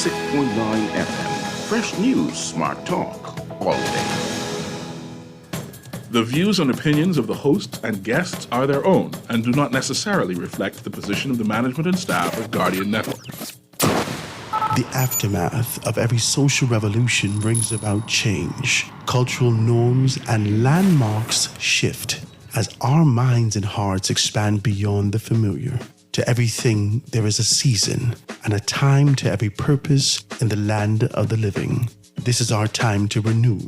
96.9 FM. Fresh news, smart talk, all day. The views and opinions of the hosts and guests are their own and do not necessarily reflect the position of the management and staff of Guardian Network. The aftermath of every social revolution brings about change. Cultural norms and landmarks shift as our minds and hearts expand beyond the familiar. To everything, there is a season and a time to every purpose in the land of the living. This is our time to renew,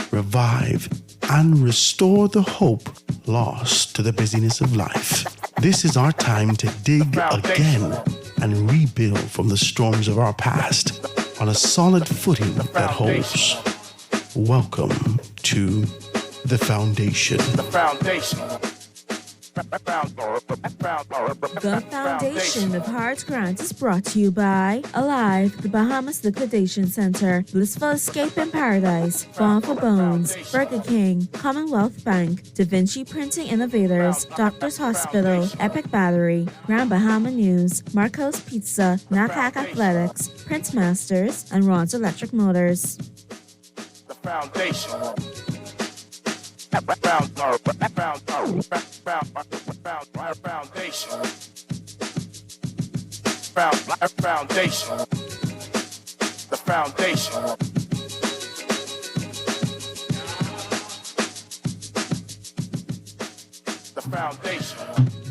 revive, and restore the hope lost to the busyness of life. This is our time to dig again and rebuild from the storms of our past on a solid footing that holds. Welcome to The Foundation. The Foundation. The Foundation of Hearts Grant is brought to you by Alive, the Bahamas Liquidation Center, Blissful Escape in Paradise, Farm for Bones, Burger King, Commonwealth Bank, Da Vinci Printing Innovators, Doctors Hospital, Epic Battery, Grand Bahama News, Marco's Pizza, NACAC Athletics, Print Masters, and Ron's Electric Motors. The Foundation. The Foundation.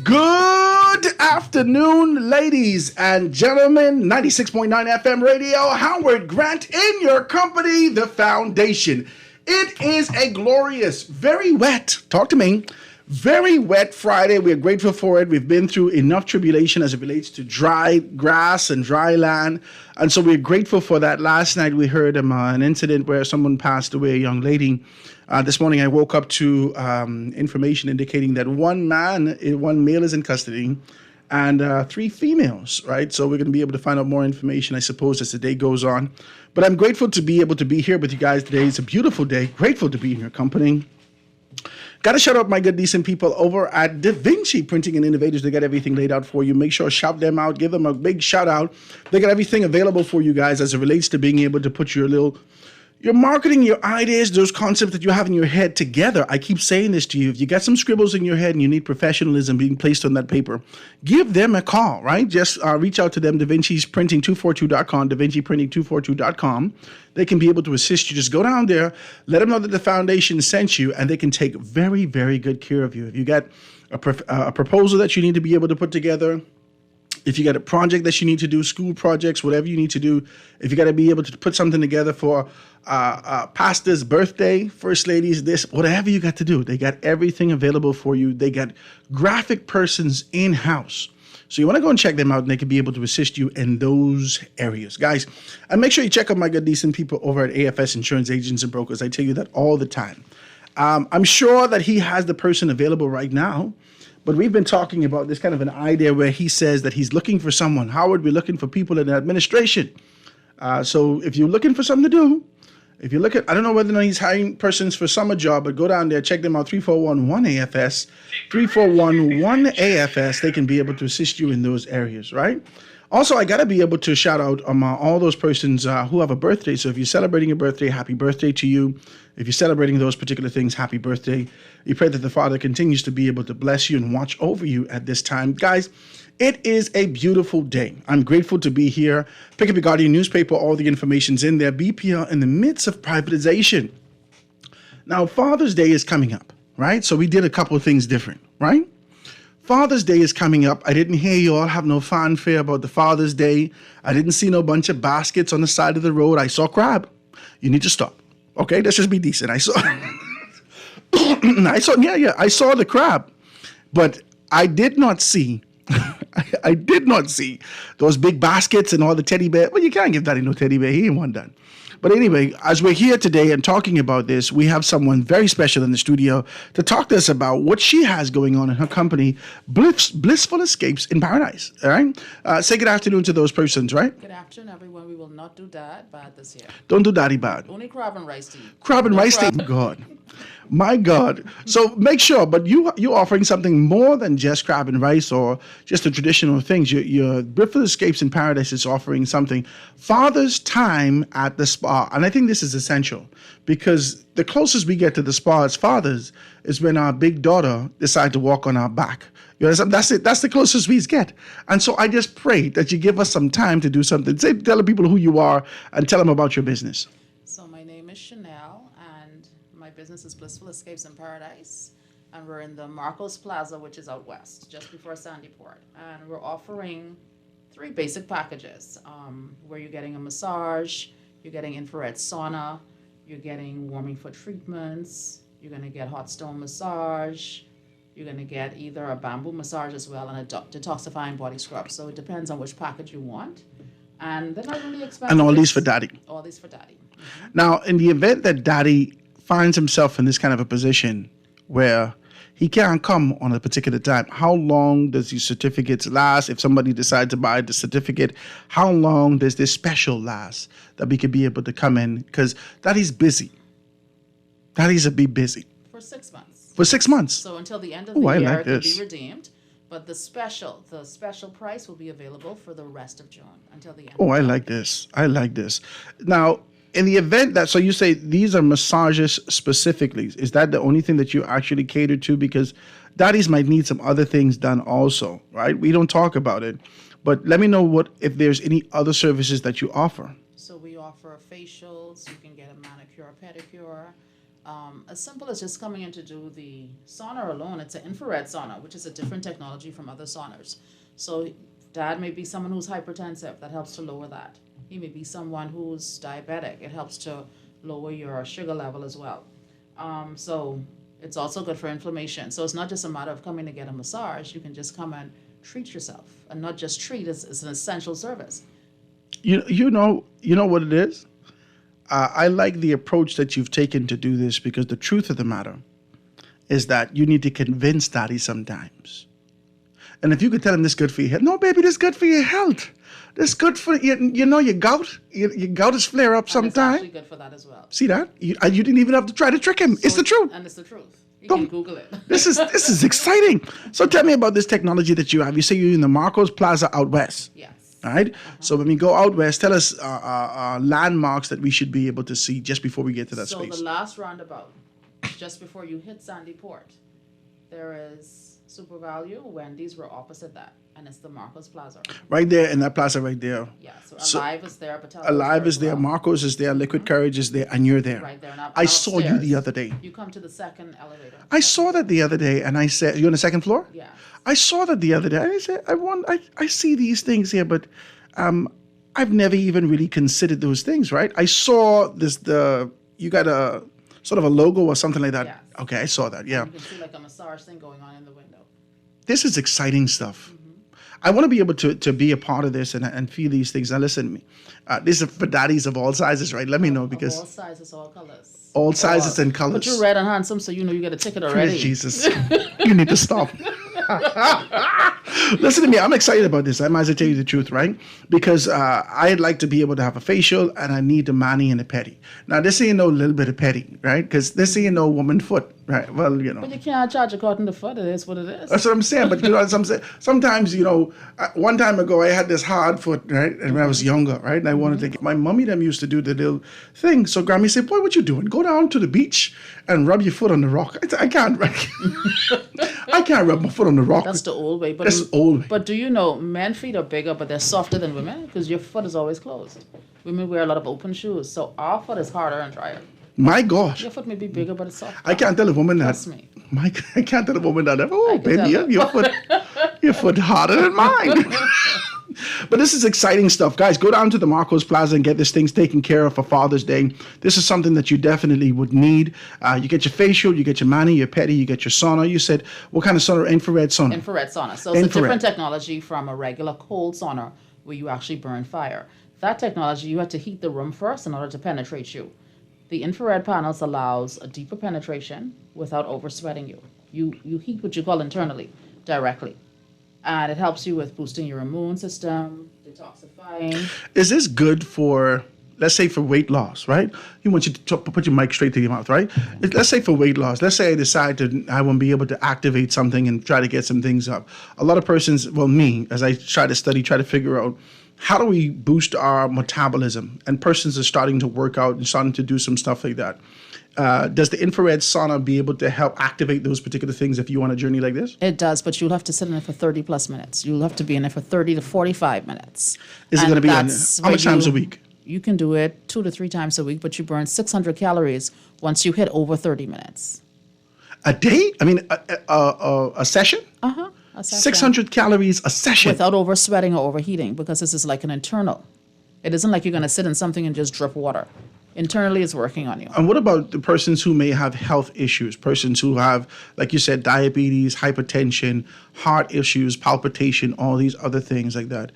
Good afternoon, ladies and gentlemen. 96.9 FM radio, Howard Grant in your company, The Foundation. It is a glorious, very wet, talk to me, very wet Friday. We are grateful for it. We've been through enough tribulation as it relates to dry grass and dry land. And so we're grateful for that. Last night we heard an incident where someone passed away, a young lady. This morning I woke up to information indicating that one male is in custody and 3 females, right? So we're going to be able to find out more information, I suppose, as the day goes on. But I'm grateful to be able to be here with you guys today. It's a beautiful day. Grateful to be in your company. Got to shout out my good, decent people over at Da Vinci Printing and Innovators. They got everything laid out for you. Make sure to shout them out. Give them a big shout out. They got everything available for you guys as it relates to being able to put your marketing, your ideas, those concepts that you have in your head together. I keep saying this to you. If you got some scribbles in your head and you need professionalism being placed on that paper, give them a call, right? Just reach out to them, DaVinciPrinting242.com, DaVinciPrinting242.com. They can be able to assist you. Just go down there, let them know that the foundation sent you, and they can take very, very good care of you. If you got a proposal that you need to be able to put together, if you got a project that you need to do, school projects, whatever you need to do, if you got to be able to put something together for pastor's birthday, first ladies, this, whatever you got to do, they got everything available for you. They got graphic persons in-house. So you want to go and check them out, and they can be able to assist you in those areas. Guys, and make sure you check out my good, decent people over at AFS Insurance Agents and Brokers. I tell you that all the time. I'm sure that he has the person available right now. But we've been talking about this kind of an idea where he says that he's looking for someone. Howard, we're looking for people in the administration. So if you're looking for something to do, if you look at, I don't know whether or not he's hiring persons for summer job, but go down there, check them out, 341-1AFS, 341-1AFS. They can be able to assist you in those areas, right? Also, I got to be able to shout out all those persons who have a birthday. So if you're celebrating a birthday, happy birthday to you. If you're celebrating those particular things, happy birthday. You pray that the Father continues to be able to bless you and watch over you at this time. Guys, it is a beautiful day. I'm grateful to be here. Pick up your Guardian newspaper. All the information's in there. BPL in the midst of privatization. Now, Father's Day is coming up, right? So we did a couple of things different, right? Father's Day is coming up. I didn't hear you all have no fanfare about the Father's Day. I didn't see no bunch of baskets on the side of the road. I saw crab. You need to stop. Okay, let's just be decent. I saw I saw the crab. But I did not see I did not see those big baskets and all the teddy bear. Well, you can't give Daddy no teddy bear. He ain't one done. But anyway, as we're here today and talking about this, we have someone very special in the studio to talk to us about what she has going on in her company, Blissful Escapes in Paradise. All right? Say good afternoon to those persons, right? Good afternoon, everyone. We will not do that bad this year. Don't do daddy bad. Only crab and rice tea. Crab and rice tea. God. My God. So make sure, but you offering something more than just crab and rice or just the traditional things. Your Blissful Escapes in Paradise is offering something. Father's time at the spa. And I think this is essential because the closest we get to the spa as fathers is when our big daughter decides to walk on our back. You know, that's it. That's the closest we get. And so I just pray that you give us some time to do something. Tell the people who you are and tell them about your business. So my name is Chanel, and my business is Blissful Escapes in Paradise, and we're in the Marcos Plaza, which is out west, just before Sandyport. And we're offering 3 basic packages, where you're getting a massage, you're getting infrared sauna, you're getting warming foot treatments, you're going to get hot stone massage, you're going to get either a bamboo massage as well and a detoxifying body scrub. So it depends on which package you want. And they're not really expensive. And all these for daddy. All these for daddy. Mm-hmm. Now, in the event that daddy finds himself in this kind of a position where he can't come on a particular time, how long does these certificates last? If somebody decides to buy the certificate, how long does this special last that we could be able to come in? Because daddy's busy. Daddy's a be busy. For 6 months. For 6 months. So until the end of the year, like it can this. be redeemed. But the special price will be available for the rest of June until the end. Oh, I like this. I like this. Now, in the event that, so you say these are massages specifically, is that the only thing that you actually cater to? Because daddies might need some other things done also, right? We don't talk about it, but let me know if there's any other services that you offer. So we offer facials. You can get a manicure, a pedicure. As simple as just coming in to do the sauna alone. It's an infrared sauna, which is a different technology from other saunas. So dad may be someone who's hypertensive. That helps to lower that. He may be someone who's diabetic. It helps to lower your sugar level as well. So it's also good for inflammation. So it's not just a matter of coming to get a massage. You can just come and treat yourself. And not just treat, it's an essential service. You know what it is? I like the approach that you've taken to do this because the truth of the matter is that you need to convince daddy sometimes. And if you could tell him this is good for your health, no, baby, this is good for your health. This is good for your gout. Your gout is flare up And it's sometime. actually good for that as well. See that? You didn't even have to try to trick him. It's the truth. And it's the truth. You Don't- can Google it. This is exciting. So tell me about this technology that you have. You say you're in the Marcos Plaza out west. Yes. All right. So when we go out west, tell us landmarks that we should be able to see just before we get to that So space. the last roundabout, just before you hit Sandyport, there is Super Value, Wendy's. We're opposite that, and it's the Marcos Plaza. Right there in that plaza right there. Yeah. So So- Alive is there, Battelle Alive is as there, well. Marcos is there, Liquid Courage is there, and you're there. Right there. And I saw you upstairs, the other day. You come to the second elevator. I saw that the other day, and I said, "You're on the second floor." Yeah. I saw that the other day. I said, I see these things here, but I've never even really considered those things, right? I saw you got a sort of a logo or something like that. Yes. Okay, I saw that, yeah. You can see like a massage thing going on in the window. This is exciting stuff. I want to be able to be a part of this and feel these things. Now listen to me. This is for daddies of all sizes, right? Let me know Of because all sizes, all colors. all sizes and colors. But you're red and handsome, so you know you get a ticket Praise already. Jesus. You need to stop. Listen to me. I'm excited about this. I might as well tell you the truth, right? Because I'd like to be able to have a facial and I need a mani and a pedi. Now, this ain't no little bit of pedi, right? Because this ain't no woman foot, right? Well, you know. But you can't charge according to foot. It is what it is. That's what I'm saying. But you know, sometimes, you know, one time ago I had this hard foot, right? And when I was younger, right? And I wanted to get, my mommy them used to do the little thing. So Grammy said, boy, what you doing? Go down to the beach and rub your foot on the rock. I can't, I can't rub my foot on the rock. That's the old way. But That's old way. But do you know men's feet are bigger, but they're softer than women because your foot is always closed. Women wear a lot of open shoes, so our foot is harder and drier. My gosh. Your foot may be bigger, but it's softer. I can't tell a woman that. Trust me. I can't tell a woman that. Oh, can tell baby, her. your foot harder than mine. But this is exciting stuff. Guys, go down to the Marcos Plaza and get this thing taken care of for Father's Day. This is something that you definitely would need. You get your facial, you get your mani, your pedi, you get your sauna. You said, what kind of sauna? Infrared sauna. Infrared sauna. So it's a Infrared. different technology from a regular cold sauna where you actually burn fire. That technology, you have to heat the room first in order to penetrate you. The infrared panels allows a deeper penetration without oversweating you. You heat what you call internally, directly. And it helps you with boosting your immune system, detoxifying. Is this good for let's say for weight loss, right? He wants you to put your mic straight to your mouth, right? Let's say for weight loss. Let's say I decide I won't be able to activate something and try to get some things up. A lot of persons, well, me, as I try to figure out how do we boost our metabolism, and persons are starting to work out and starting to do some stuff like that. Does the infrared sauna be able to help activate those particular things if you want a journey like this? It does, but you'll have to sit in it for 30 plus minutes. You'll have to be in it for 30 to 45 minutes. Is it going to be how much times a week? You can do it 2 to 3 times a week, but you burn 600 calories once you hit over 30 minutes. A day? I mean, a session? Uh-huh. A session. 600 calories a session. Without over sweating or overheating, because this is like an internal. It isn't like you're going to sit in something and just drip water. Internally, it's working on you. And what about the persons who may have health issues, persons who have, like you said, diabetes, hypertension, heart issues, palpitation, all these other things like that?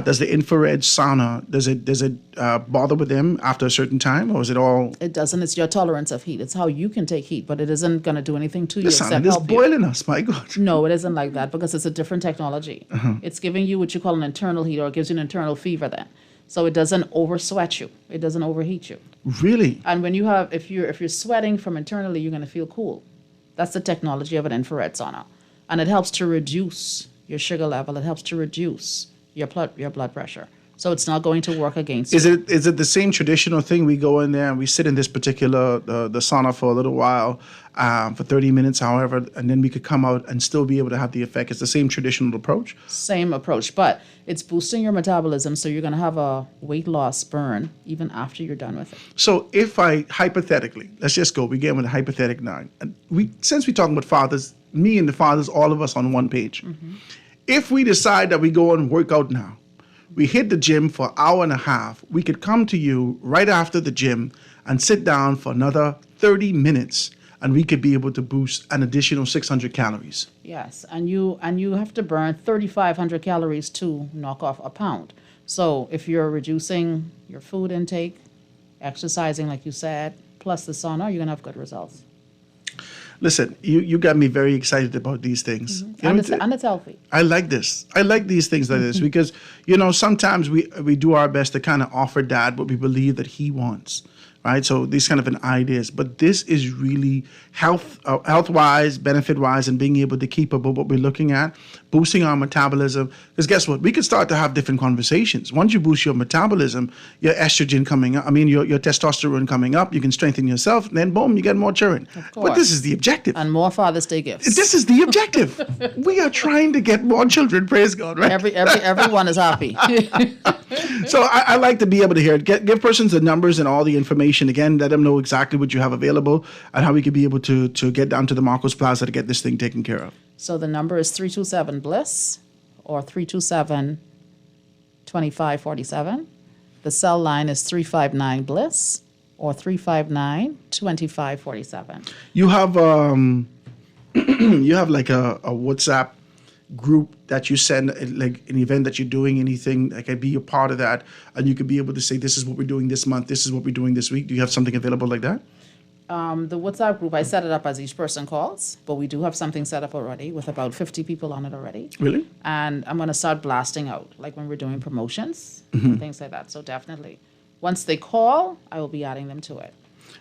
Does the infrared sauna, does it bother with them after a certain time, or is it all? It doesn't. It's your tolerance of heat. It's how you can take heat, but it isn't going to do anything to you. The sauna is boiling us, my God. No, it isn't like that, because it's a different technology. It's giving you what you call an internal heat, or it gives you an internal fever then. So it doesn't over sweat you. It doesn't overheat you. Really? And when you have, if you're sweating from internally, you're going to feel cool. That's the technology of an infrared sauna, and it helps to reduce your sugar level. It helps to reduce your blood pressure. So it's not going to work against you. Is it the same traditional thing? We go in there and we sit in this particular the sauna for a little while, for 30 minutes, however, and then we could come out and still be able to have the effect. It's the same traditional approach. Same approach, but it's boosting your metabolism, so you're going to have a weight loss burn even after you're done with it. So if I hypothetically, let's just go begin with a hypothetical now. And since we're talking about fathers, me and the fathers, all of us on one page. If we decide that we go and work out now, we hit the gym for an hour and a half, we could come to you right after the gym and sit down for another 30 minutes, and we could be able to boost an additional 600 calories. Yes, and you have to burn 3,500 calories to knock off a pound. So if you're reducing your food intake, exercising like you said, plus the sauna, you're going to have good results. Listen, you got me very excited about these things. And it's healthy. I like this. I like these things like this because, sometimes we do our best to kind of offer Dad what we believe that he wants, right? So these kind of ideas. But this is really health-wise, benefit-wise, and being able to keep up with what we're looking at, boosting our metabolism. Because guess what? We can start to have different conversations. Once you boost your metabolism, your estrogen coming up, your testosterone coming up, you can strengthen yourself, and then boom, you get more children. But this is the objective. And more Father's Day gifts. This is the objective. We are trying to get more children, praise God, right? Everyone is happy. So I like to be able to hear it. Give persons the numbers and all the information. Again, let them know exactly what you have available and how we could be able to get down to the Marcos Plaza to get this thing taken care of. So the number is 327-BLISS or 327-2547. The cell line is 359-BLISS or 359-2547. You have you have like a WhatsApp group that you send, like an event that you're doing, anything, like I'd be a part of that, and you could be able to say, this is what we're doing this month, this is what we're doing this week. Do you have something available like that? The WhatsApp group, I set it up as each person calls, but we do have something set up already with about 50 people on it already. Really? And I'm going to start blasting out, like when we're doing promotions and things like that. So definitely, once they call, I will be adding them to it.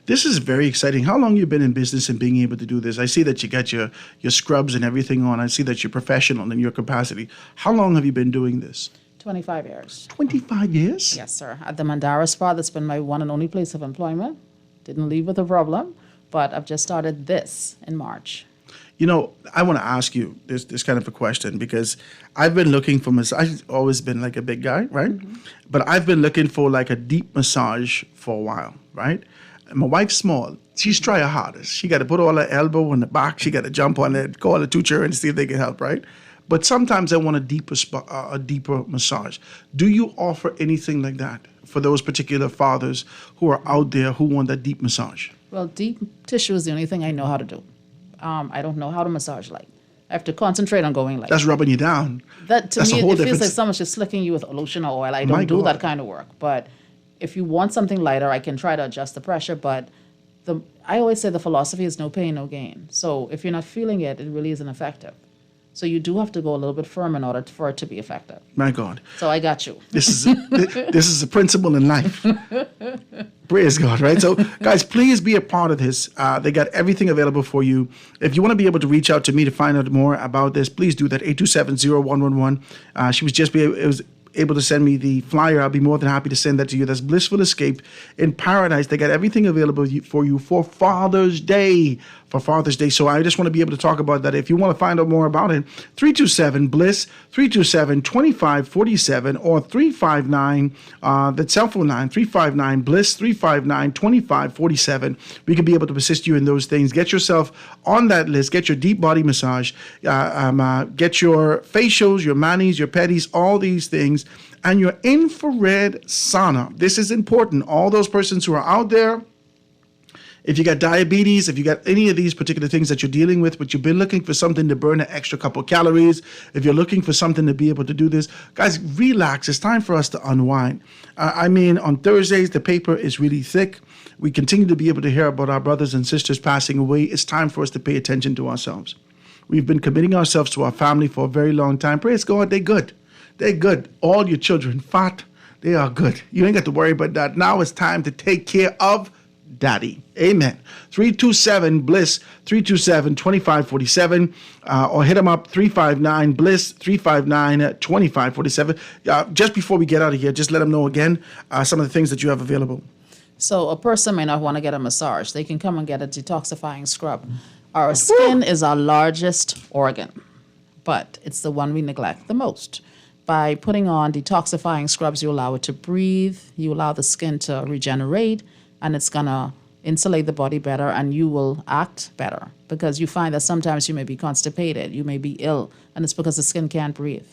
This is very exciting. How long you been in business and being able to do this? I see that you got your scrubs and everything on. I see that you're professional in your capacity. How long have you been doing this? 25 years. 25 years? Yes, sir. At the Mandara Spa, that's been my one and only place of employment. Didn't leave with a problem, but I've just started this in March. I want to ask you this kind of a question because I've been looking for I've always been like a big guy, right? But I've been looking for like a deep massage for a while, right? And my wife's small. She's trying her hardest. She got to put all her elbow on the back. She got to jump on it, call a teacher and see if they can help, right? But sometimes I want a deeper massage. Do you offer anything like that for those particular fathers who are out there who want that deep massage? Well, deep tissue is the only thing I know how to do. I don't know how to massage light. I have to concentrate on going light. That's rubbing you down. That's me, it feels like someone's just slicking you with lotion or oil. I don't do that kind of work. But if you want something lighter, I can try to adjust the pressure. But I always say the philosophy is no pain, no gain. So if you're not feeling it, it really isn't effective. So you do have to go a little bit firm in order for it to be effective. My God. So I got you. This is a principle in life. Praise God, right? So, guys, please be a part of this. They got everything available for you. If you want to be able to reach out to me to find out more about this, please do that. 827-0111. She was just able to send me the flyer. I'll be more than happy to send that to you. That's Blissful Escape in Paradise. They got everything available for you for Father's Day. So I just want to be able to talk about that. If you want to find out more about it, 327-BLISS, 327-2547, or 359, that cell phone line, 359-BLISS, 359-2547. We can be able to assist you in those things. Get yourself on that list. Get your deep body massage. Get your facials, your manis, your pedis, all these things, and your infrared sauna. This is important. All those persons who are out there, if you got diabetes, if you got any of these particular things that you're dealing with, but you've been looking for something to burn an extra couple calories, if you're looking for something to be able to do this, guys, relax. It's time for us to unwind. On Thursdays, the paper is really thick. We continue to be able to hear about our brothers and sisters passing away. It's time for us to pay attention to ourselves. We've been committing ourselves to our family for a very long time. Praise God, they're good. They're good. All your children, fat, they are good. You ain't got to worry about that. Now it's time to take care of Daddy. Amen. 327-BLISS, 327-2547, or hit them up, 359-BLISS, 359-2547. Just before we get out of here, just let them know again some of the things that you have available. So a person may not want to get a massage. They can come and get a detoxifying scrub. Our skin is our largest organ, but it's the one we neglect the most. By putting on detoxifying scrubs, you allow it to breathe, you allow the skin to regenerate, and it's going to insulate the body better, and you will act better, because you find that sometimes you may be constipated, you may be ill, and it's because the skin can't breathe.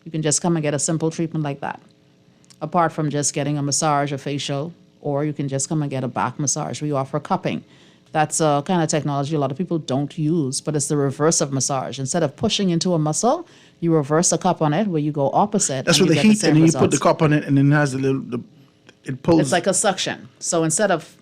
You can just come and get a simple treatment like that, apart from just getting a massage, a facial, or you can just come and get a back massage. We offer cupping. That's a kind of technology a lot of people don't use, but it's the reverse of massage. Instead of pushing into a muscle, you reverse a cup on it where you go opposite. That's with the heat, and then you put the cup on it, and then it has it pulls. It's like a suction. So instead of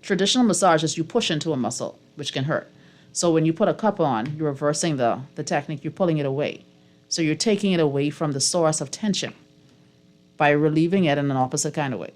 traditional massages, you push into a muscle, which can hurt. So when you put a cup on, you're reversing the technique, you're pulling it away. So you're taking it away from the source of tension by relieving it in an opposite kind of way.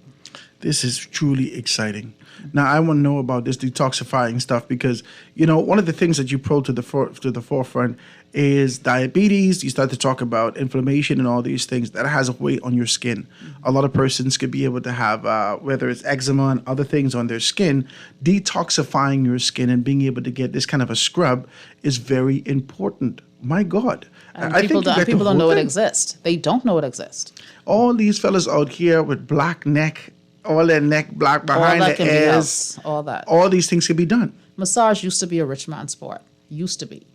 This is truly exciting. Now, I want to know about this detoxifying stuff because, one of the things that you pull to the forefront is diabetes. You start to talk about inflammation and all these things. That has a weight on your skin. A lot of persons could be able to have, whether it's eczema and other things on their skin, detoxifying your skin and being able to get this kind of a scrub is very important. My God. And people don't know it exists. They don't know it exists. All these fellas out here with black neck, all their neck black behind the ears. All that. All these things can be done. Massage used to be a rich man's sport. Used to be.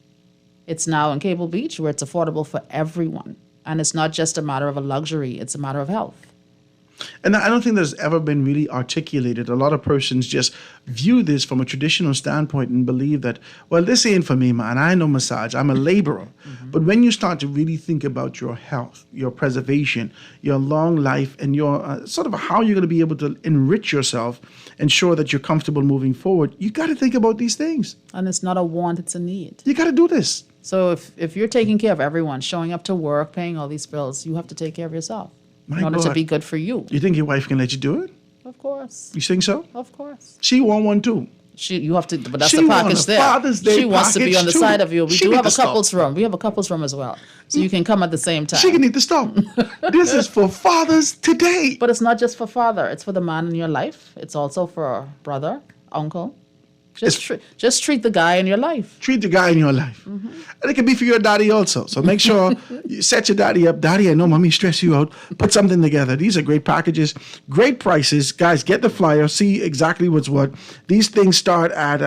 It's now in Cable Beach where it's affordable for everyone. And it's not just a matter of a luxury. It's a matter of health. And I don't think there's ever been really articulated. A lot of persons just view this from a traditional standpoint and believe that, well, this ain't for me, man. I know massage. I'm a laborer. Mm-hmm. But when you start to really think about your health, your preservation, your long life, and your sort of how you're going to be able to enrich yourself, ensure that you're comfortable moving forward, you got to think about these things. And it's not a want, it's a need. You got to do this. So if you're taking care of everyone, showing up to work, paying all these bills, you have to take care of yourself. In order to be good for you. You think your wife can let you do it? Of course. You think so? Of course. She want one too. You have to, but that's the package there. Father's Day she wants to be on the side of you. We do have a couples room. We have a couples room as well. So you can come at the same time. She can need to stop. This is for fathers today. But it's not just for father. It's for the man in your life. It's also for brother, uncle. Just treat the guy in your life. Treat the guy in your life. Mm-hmm. And it can be for your daddy also. So make sure you set your daddy up. Daddy, I know mommy stress you out. Put something together. These are great packages, great prices. Guys, get the flyer. See exactly what's what. These things start at,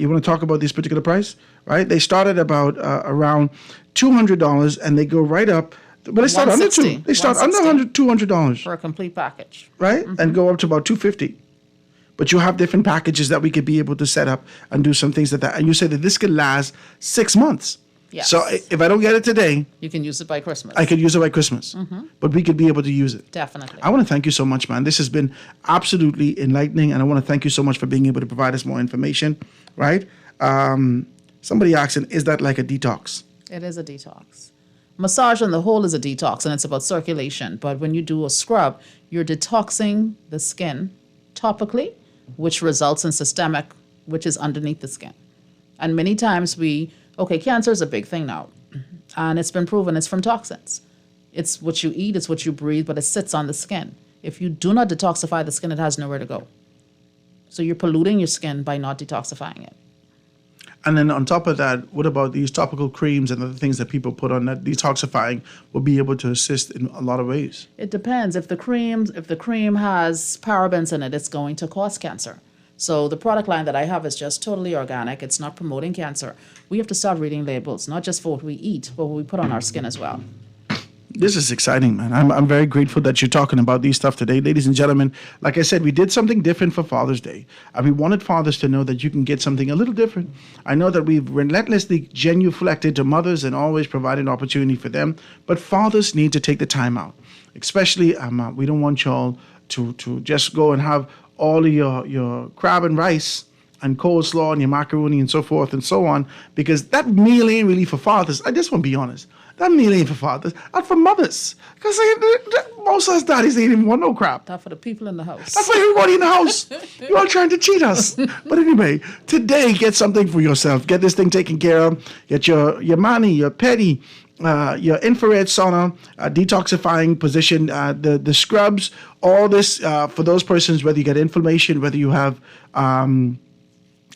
you want to talk about this particular price? Right? They start at about around $200 and they go right up. But they start under $200. They start under $200. For a complete package. Right? Mm-hmm. And go up to about $250. But you have different packages that we could be able to set up and do some things like that. And you said that this could last 6 months. Yes. So if I don't get it today, you can use it by Christmas. I could use it by Christmas. Mm-hmm. But we could be able to use it. Definitely. I want to thank you so much, man. This has been absolutely enlightening. And I want to thank you so much for being able to provide us more information, right? Somebody asking, is that like a detox? It is a detox. Massage on the whole is a detox, and it's about circulation. But when you do a scrub, you're detoxing the skin topically, which results in systemic, which is underneath the skin. And many times cancer is a big thing now. And it's been proven it's from toxins. It's what you eat, it's what you breathe, but it sits on the skin. If you do not detoxify the skin, it has nowhere to go. So you're polluting your skin by not detoxifying it. And then on top of that, what about these topical creams and other things that people put on that detoxifying will be able to assist in a lot of ways? It depends. If the cream has parabens in it, it's going to cause cancer. So the product line that I have is just totally organic. It's not promoting cancer. We have to start reading labels, not just for what we eat, but what we put on our skin as well. This is exciting, man. I'm very grateful that you're talking about these stuff today. Ladies and gentlemen, like I said, we did something different for Father's Day. And we wanted fathers to know that you can get something a little different. I know that we've relentlessly genuflected to mothers and always provided opportunity for them. But fathers need to take the time out. Especially, we don't want y'all to just go and have all of your crab and rice and coleslaw and your macaroni and so forth and so on. Because that meal ain't really for fathers. I just want to be honest. That meal ain't for fathers, not for mothers. Because most of us daddies ain't even want no crap. That's for the people in the house. That's for everybody in the house. You're all trying to cheat us. But anyway, today, get something for yourself. Get this thing taken care of. Get your mani, your pedi, your infrared sauna, detoxifying position, the scrubs, all this for those persons, whether you get inflammation, whether you have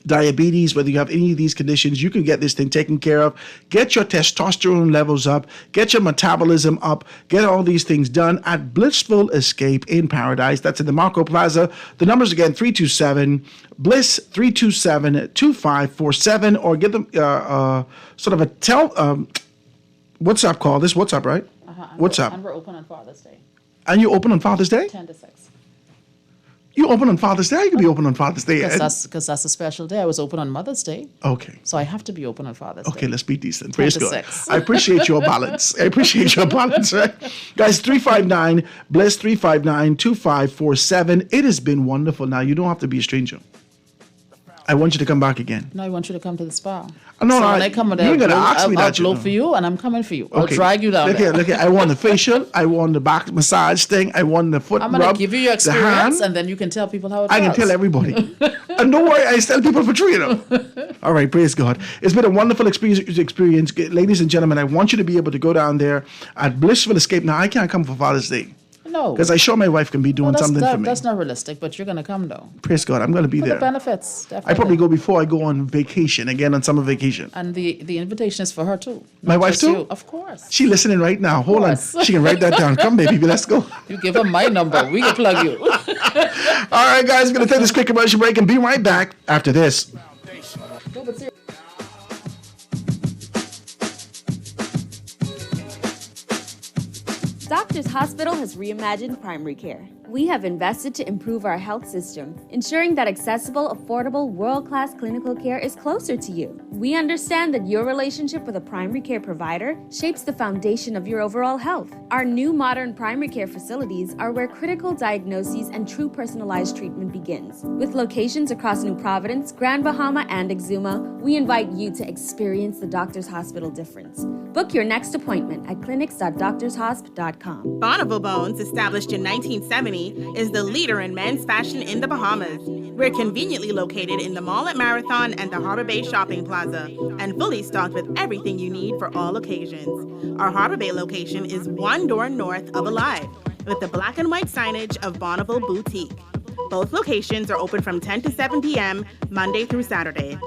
diabetes, whether you have any of these conditions, you can get this thing taken care of. Get your testosterone levels up, get your metabolism up, get all these things done at Blissful Escape in Paradise. That's in the Marco Plaza. The numbers again, 327-BLISS, 327-2547, or give them sort of a WhatsApp call. This WhatsApp, right? WhatsApp. And we're open on Father's Day. And you open on Father's Day? 10 to 6. You open on Father's Day? You can be open on Father's Day. Because that's a special day. I was open on Mother's Day. Okay. So I have to be open on Father's Day. Okay, let's beat these then. Praise God. 6. I appreciate your balance. Right? Guys, 359-BLISS, 359-2547. It has been wonderful. Now, you don't have to be a stranger. I want you to come back again. No, I want you to come to the spa. No, so when I come with you're going to ask me I'll that. blow for you, and I'm coming for you. I'll drag you down there. Look here. I want the facial. I want the back massage thing. I want the foot I'm rub. going to give you your experience, hand. and then you can tell people how it I was. can tell everybody. And don't worry, I tell people for free, All right, praise God. It's been a wonderful experience. Ladies and gentlemen, I want you to be able to go down there at Blissful Escape. Now, I can't come for Father's Day. No. Because I sure my wife can be doing something for me. That's not realistic, but you're going to come, though. Praise God, I'm going to be For there. the benefits, definitely. I probably go before I go on vacation, again on summer vacation. And the invitation is for her, too. My wife, too? You. Of course. She listening right now. Hold on. She can write that down. Come, baby, let's go. You give her my number. We can plug you. All right, guys, going to take this quick commercial break and be right back after this. Doctors Hospital has reimagined primary care. We have invested to improve our health system, ensuring that accessible, affordable, world-class clinical care is closer to you. We understand that your relationship with a primary care provider shapes the foundation of your overall health. Our new modern primary care facilities are where critical diagnoses and true personalized treatment begins. With locations across New Providence, Grand Bahama, and Exuma, we invite you to experience the Doctors Hospital difference. Book your next appointment at clinics.doctorshosp.com. Bonneville Bones, established in 1970, is the leader in men's fashion in the Bahamas. We're conveniently located in the mall at Marathon and the Harbor Bay Shopping Plaza, and fully stocked with everything you need for all occasions. Our Harbor Bay location is one door north of Alive, with the black and white signage of Bonneville Boutique. Both locations are open from 10 to 7 p.m. Monday through Saturday.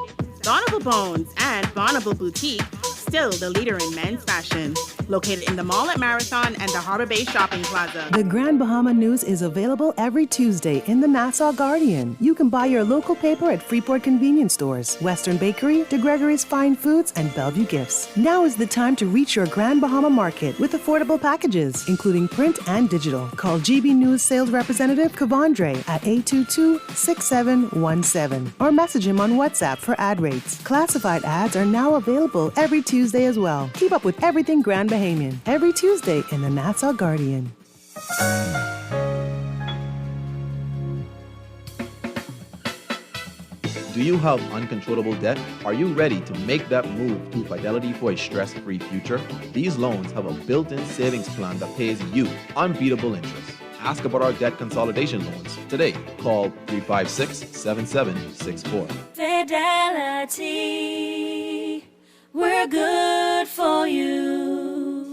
Bonneville Bones and Bonneville Boutique, still the leader in men's fashion. Located in the mall at Marathon and the Harbor Bay Shopping Plaza. The Grand Bahama News is available every Tuesday in the Nassau Guardian. You can buy your local paper at Freeport convenience stores, Western Bakery, DeGregory's Fine Foods, and Bellevue Gifts. Now is the time to reach your Grand Bahama market with affordable packages, including print and digital. Call GB News sales representative Kavandre at 822-6717 or message him on WhatsApp for ad rates. Classified ads are now available every Tuesday as well. Keep up with everything Grand Bahamian every Tuesday in the Nassau Guardian. Do Do you have uncontrollable debt? Are you ready to make that move to Fidelity for a stress-free future? These loans have a built-in savings plan that pays you unbeatable interest. Ask about our debt consolidation loans today. Call 356-7764. Fidelity, we're good for you.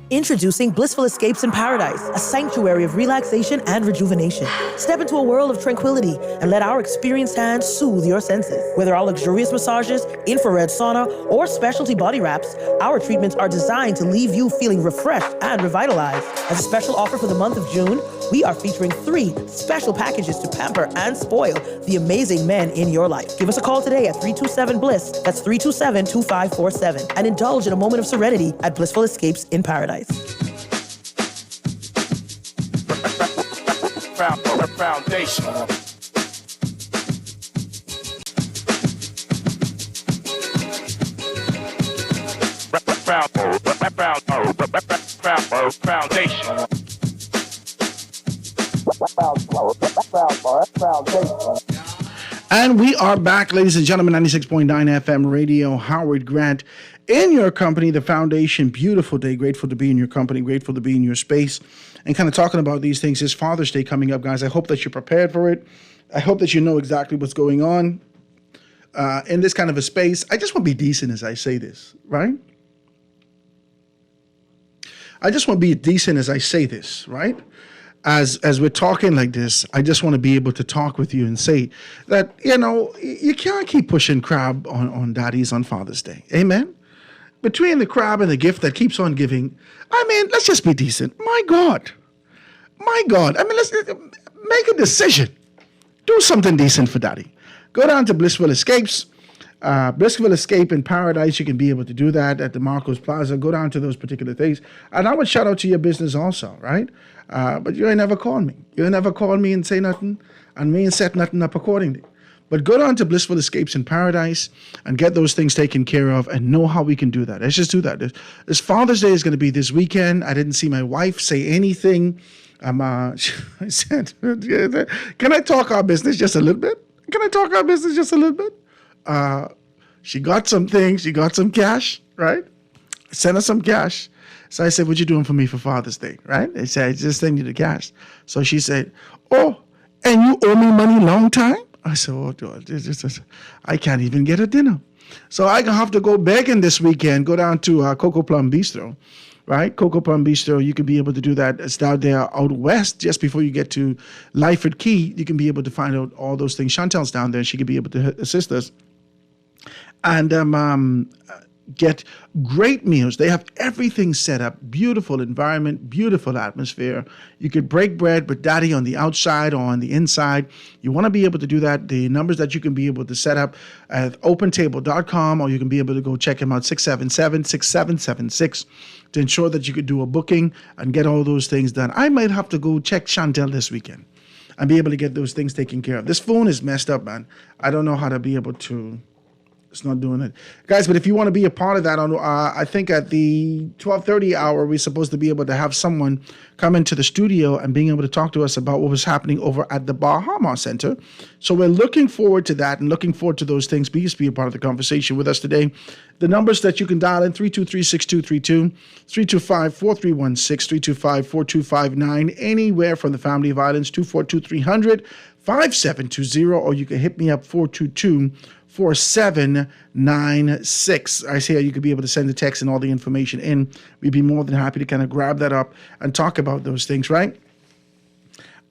Introducing Blissful Escapes in Paradise, a sanctuary of relaxation and rejuvenation. Step into a world of tranquility and let our experienced hands soothe your senses. Whether our luxurious massages, infrared sauna, or specialty body wraps, our treatments are designed to leave you feeling refreshed and revitalized. As a special offer for the month of June, we are featuring 3 special packages to pamper and spoil the amazing men in your life. Give us a call today at 327-BLISS, that's 327-2547, and indulge in a moment of serenity at Blissful Escapes in Paradise. Foundation. Foundation. And we are back, ladies and gentlemen, 96.9 FM radio, Howard Grant, in your company, the foundation. Beautiful day. Grateful to be in your company. Grateful to be in your space. And kind of talking about these things. It's Father's Day coming up, guys. I hope that you're prepared for it. I hope that you know exactly what's going on in this kind of a space. I just want to be decent as I say this, right? I just want to be decent as I say this, right? As we're talking like this, I just want to be able to talk with you and say that, you know, you can't keep pushing crab on daddies on Father's Day. Amen? Between the crab and the gift that keeps on giving, I mean, let's just be decent. My God. My God. I mean, let's make a decision. Do something decent for daddy. Go down to Blissful Escapes. Blissful Escape in Paradise. You can be able to do that at the Marcos Plaza. Go down to those particular things. And I would shout out to your business also, right? But you ain't never called me. You ain't never called me and say nothing, and me ain't set nothing up accordingly. But go down to Blissful Escapes in Paradise and get those things taken care of and know how we can do that. Let's just do that. This Father's Day is going to be this weekend. I didn't see my wife say anything. I said, can I talk our business just a little bit? Can I talk our business just a little bit? She got some things. She got some cash, right? I sent her some cash. So I said, what you doing for me for Father's Day, right? I said, I just send you the cash. So she said, oh, and you owe me money long time? I said, oh, God, I can't even get a dinner. So I have to go begging this weekend, go down to Coco Plum Bistro, right? Coco Plum Bistro, you can be able to do that. It's down there out west, just before you get to Lyford Key. You can be able to find out all those things. Chantel's down there, and she can be able to assist us. And get great meals. They have everything set up. Beautiful environment, beautiful atmosphere. You could break bread with daddy on the outside or on the inside. You want to be able to do that. The numbers that you can be able to set up at opentable.com, or you can be able to go check them out, 677-6776, to ensure that you could do a booking and get all those things done. I might have to go check Chantel this weekend and be able to get those things taken care of. This phone is messed up, man. I don't know how to be able to... It's not doing it. Guys, but if you want to be a part of that, I think at the 12:30 hour, we're supposed to be able to have someone come into the studio and being able to talk to us about what was happening over at the Bahama Center. So we're looking forward to that and looking forward to those things. Please be a part of the conversation with us today. The numbers that you can dial in, 323-6232, 325-4316, 325-4259, anywhere from the Family of Islands, 242-300, 5720, or you can hit me up, 422-4796. I say you could be able to send the text and all the information in. We'd be more than happy to kind of grab that up and talk about those things, right?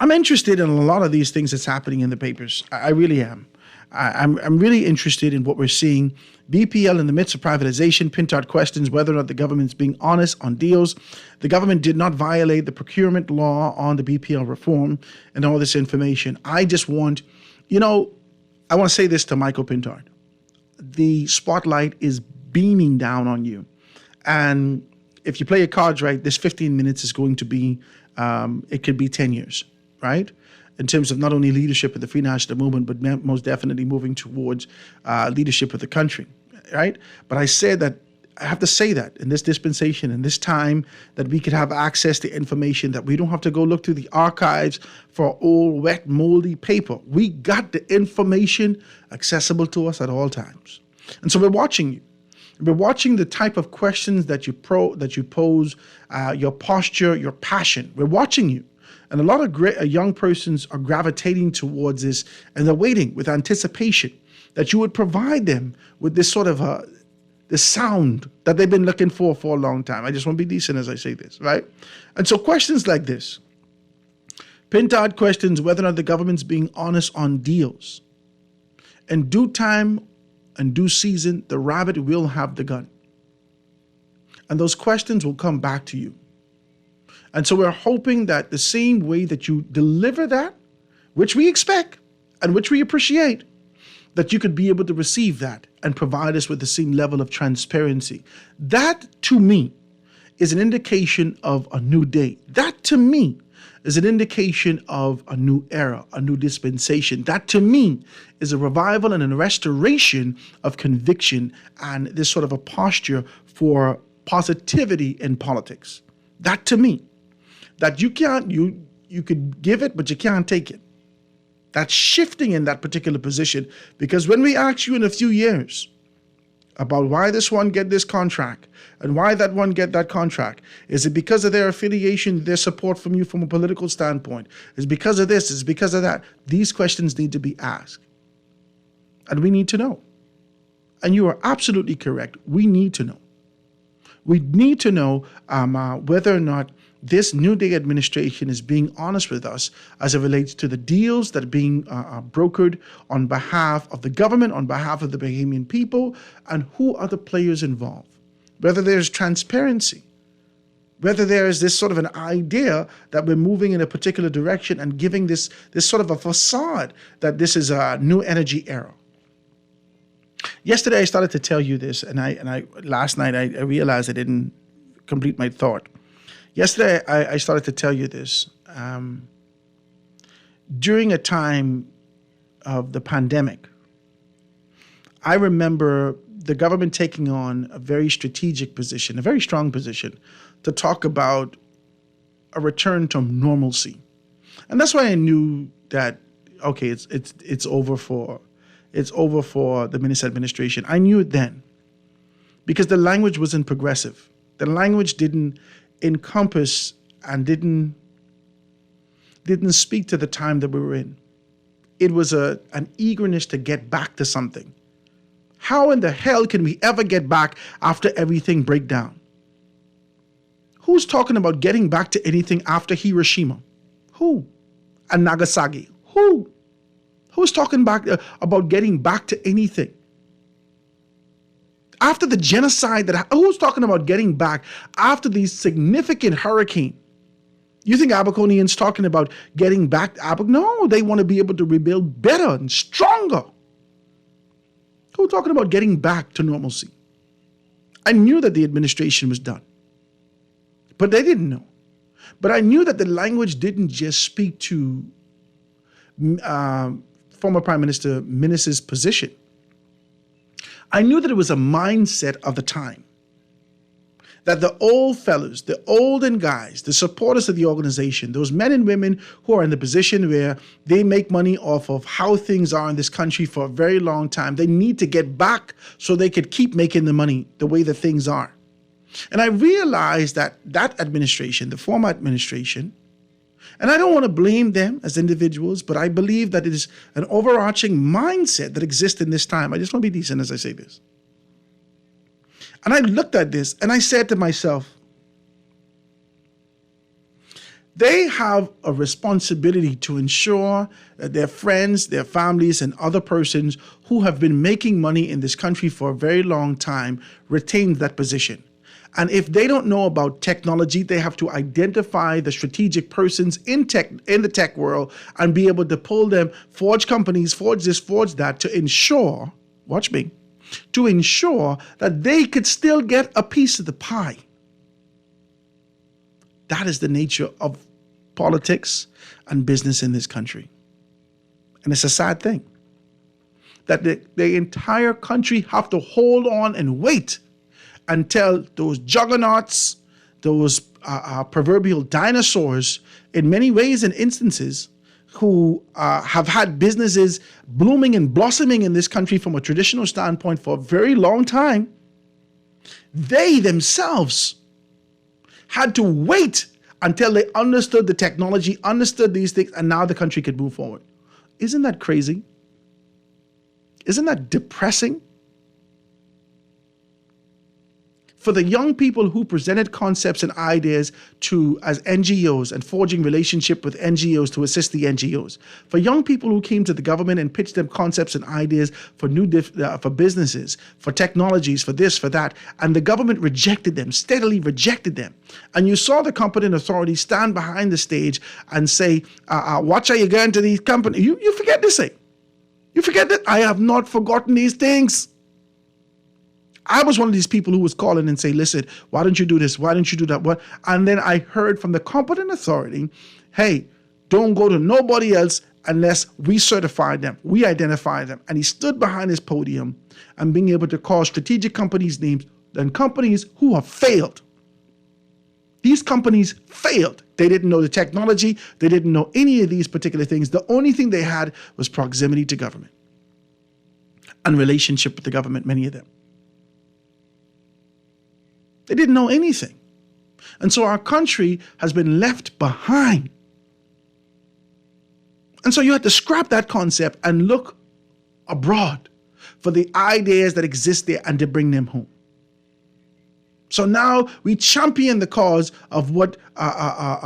I'm interested in a lot of these things that's happening in the papers. I really am. I'm really interested in what we're seeing. BPL in the midst of privatization. Pintard questions whether or not the government's being honest on deals. The government did not violate the procurement law on the BPL reform and all this information. I just want, I want to say this to Michael Pintard. The spotlight is beaming down on you. And if you play your cards right, this 15 minutes is going to be, it could be 10 years, right? In terms of not only leadership of the Free National Movement, but most definitely moving towards leadership of the country, right? But I said that I have to say that in this dispensation, in this time, that we could have access to information, that we don't have to go look through the archives for old, wet, moldy paper. We got the information accessible to us at all times. And so we're watching you. We're watching the type of questions that you pose, your posture, your passion. We're watching you. And a lot of young persons are gravitating towards this, and they're waiting with anticipation that you would provide them with this sort of the sound that they've been looking for a long time. I just want to be decent as I say this, right? And so questions like this. Pintard questions whether or not the government's being honest on deals. In due time and due season, the rabbit will have the gun. And those questions will come back to you. And so we're hoping that the same way that you deliver that, which we expect and which we appreciate, that you could be able to receive that and provide us with the same level of transparency. That, to me, is an indication of a new day. That, to me, is an indication of a new era, a new dispensation. That, to me, is a revival and a restoration of conviction and this sort of a posture for positivity in politics. That, to me, that you could give it, but you can't take it. That's shifting in that particular position, because when we ask you in a few years about why this one get this contract and why that one get that contract, is it because of their affiliation, their support from you from a political standpoint? Is it because of this? Is it because of that? These questions need to be asked. And we need to know. And you are absolutely correct. We need to know. We need to know whether or not this New Day administration is being honest with us as it relates to the deals that are being brokered on behalf of the government, on behalf of the Bahamian people, and who are the players involved. Whether there's transparency, whether there is this sort of an idea that we're moving in a particular direction and giving this sort of a facade that this is a new energy era. Yesterday I started to tell you this, and last night I realized I didn't complete my thought. Yesterday, I started to tell you this. During a time of the pandemic, I remember the government taking on a very strategic position, a very strong position, to talk about a return to normalcy. And that's why I knew that, okay, it's over for the Minnis administration. I knew it then, because the language wasn't progressive. The language didn't encompass and didn't speak to the time that we were in. It was an eagerness to get back to something. How in the hell can we ever get back after everything break down? Who's talking about getting back to anything after Hiroshima? Who? And Nagasaki? Who? Who's talking about getting back to anything? After the genocide, who's talking about getting back after these significant hurricane? You think Abaconians talking about getting back? No, they want to be able to rebuild better and stronger. Who's talking about getting back to normalcy? I knew that the administration was done, but they didn't know. But I knew that the language didn't just speak to former Prime Minister Minnis's position. I knew that it was a mindset of the time. That the old fellows, the olden guys, the supporters of the organization, those men and women who are in the position where they make money off of how things are in this country for a very long time, they need to get back so they could keep making the money the way that things are. And I realized that that administration, the former administration, and I don't want to blame them as individuals, but I believe that it is an overarching mindset that exists in this time. I just want to be decent as I say this. And I looked at this and I said to myself, they have a responsibility to ensure that their friends, their families, and other persons who have been making money in this country for a very long time retain that position. And if they don't know about technology, they have to identify the strategic persons in the tech world and be able to pull them, forge companies, forge this, forge that, to ensure, watch me, to ensure that they could still get a piece of the pie. That is the nature of politics and business in this country. And it's a sad thing that the entire country have to hold on and wait and tell those juggernauts, those proverbial dinosaurs, in many ways and instances, who have had businesses blooming and blossoming in this country from a traditional standpoint for a very long time, they themselves had to wait until they understood the technology, understood these things, and now the country could move forward. Isn't that crazy? Isn't that depressing? For the young people who presented concepts and ideas as NGOs and forging relationship with NGOs to assist the NGOs. For young people who came to the government and pitched them concepts and ideas for for businesses, for technologies, for this, for that, and the government rejected them, steadily rejected them. And you saw the competent authorities stand behind the stage and say, watch how you go into these companies. You forget this thing. You forget that I have not forgotten these things. I was one of these people who was calling and say, listen, why don't you do this? Why don't you do that? What? And then I heard from the competent authority, hey, don't go to nobody else unless we certify them, we identify them. And he stood behind his podium and being able to call strategic companies names and companies who have failed. These companies failed. They didn't know the technology. They didn't know any of these particular things. The only thing they had was proximity to government and relationship with the government, many of them. They didn't know anything. And so our country has been left behind. And so you have to scrap that concept and look abroad for the ideas that exist there and to bring them home. So now we champion the cause of what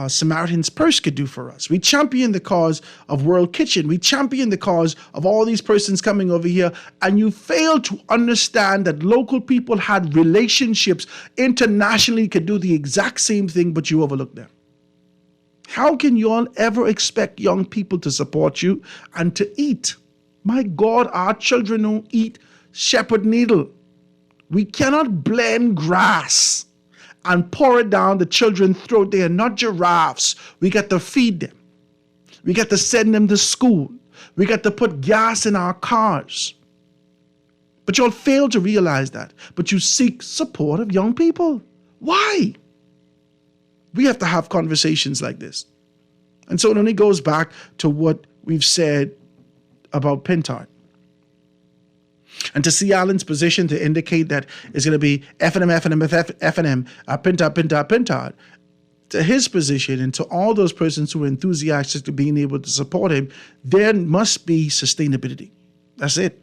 Samaritan's Purse could do for us. We champion the cause of World Kitchen. We champion the cause of all these persons coming over here. And you fail to understand that local people had relationships internationally, could do the exact same thing, but you overlook them. How can you all ever expect young people to support you and to eat? My God, our children don't eat shepherd needle. We cannot blend grass and pour it down the children's throat. They are not giraffes. We got to feed them. We got to send them to school. We got to put gas in our cars. But you'll fail to realize that. But you seek support of young people. Why? We have to have conversations like this. And so it only goes back to what we've said about Pintard. And to see Alan's position to indicate that it's going to be F&M, Pintard. To his position and to all those persons who are enthusiastic to being able to support him, there must be sustainability. That's it.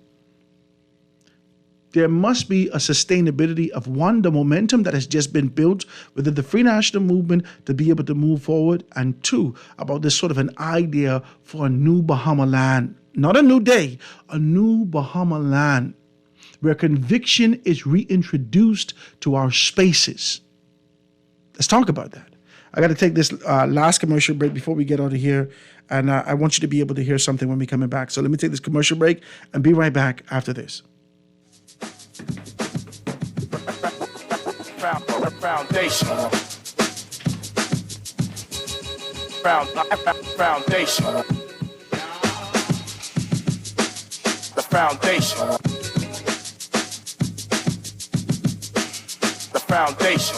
There must be a sustainability of one, the momentum that has just been built within the Free National Movement to be able to move forward, and two, about this sort of an idea for a new Bahama land. Not a new day, a new Bahama land where conviction is reintroduced to our spaces. Let's talk about that. I got to take this last commercial break before we get out of here, and I want you to be able to hear something when we're coming back. So let me take this commercial break and be right back after this. Foundation. Foundation. The foundation. The foundation.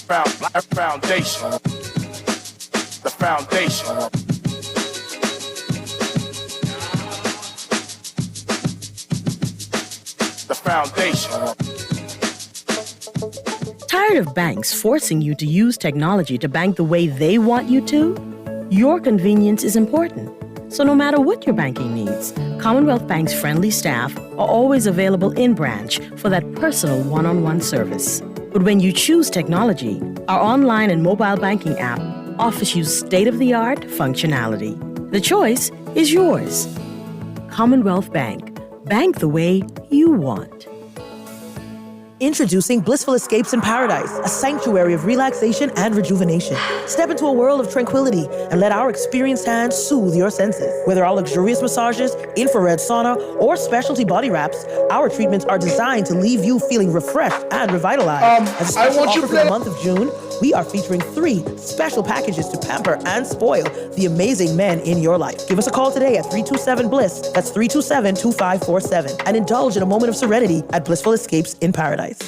Foundation. The foundation. The foundation. Tired of banks forcing you to use technology to bank the way they want you to? Your convenience is important. So no matter what your banking needs, Commonwealth Bank's friendly staff are always available in branch for that personal one-on-one service. But when you choose technology, our online and mobile banking app offers you state-of-the-art functionality. The choice is yours. Commonwealth Bank. Bank the way you want. Introducing Blissful Escapes in Paradise, a sanctuary of relaxation and rejuvenation. Step into a world of tranquility and let our experienced hands soothe your senses. Whether our luxurious massages, infrared sauna, or specialty body wraps, our treatments are designed to leave you feeling refreshed and revitalized. As a special offer for the month of June, we are featuring 3 special packages to pamper and spoil the amazing men in your life. Give us a call today at 327-BLISS. That's 327-2547. And indulge in a moment of serenity at Blissful Escapes in Paradise.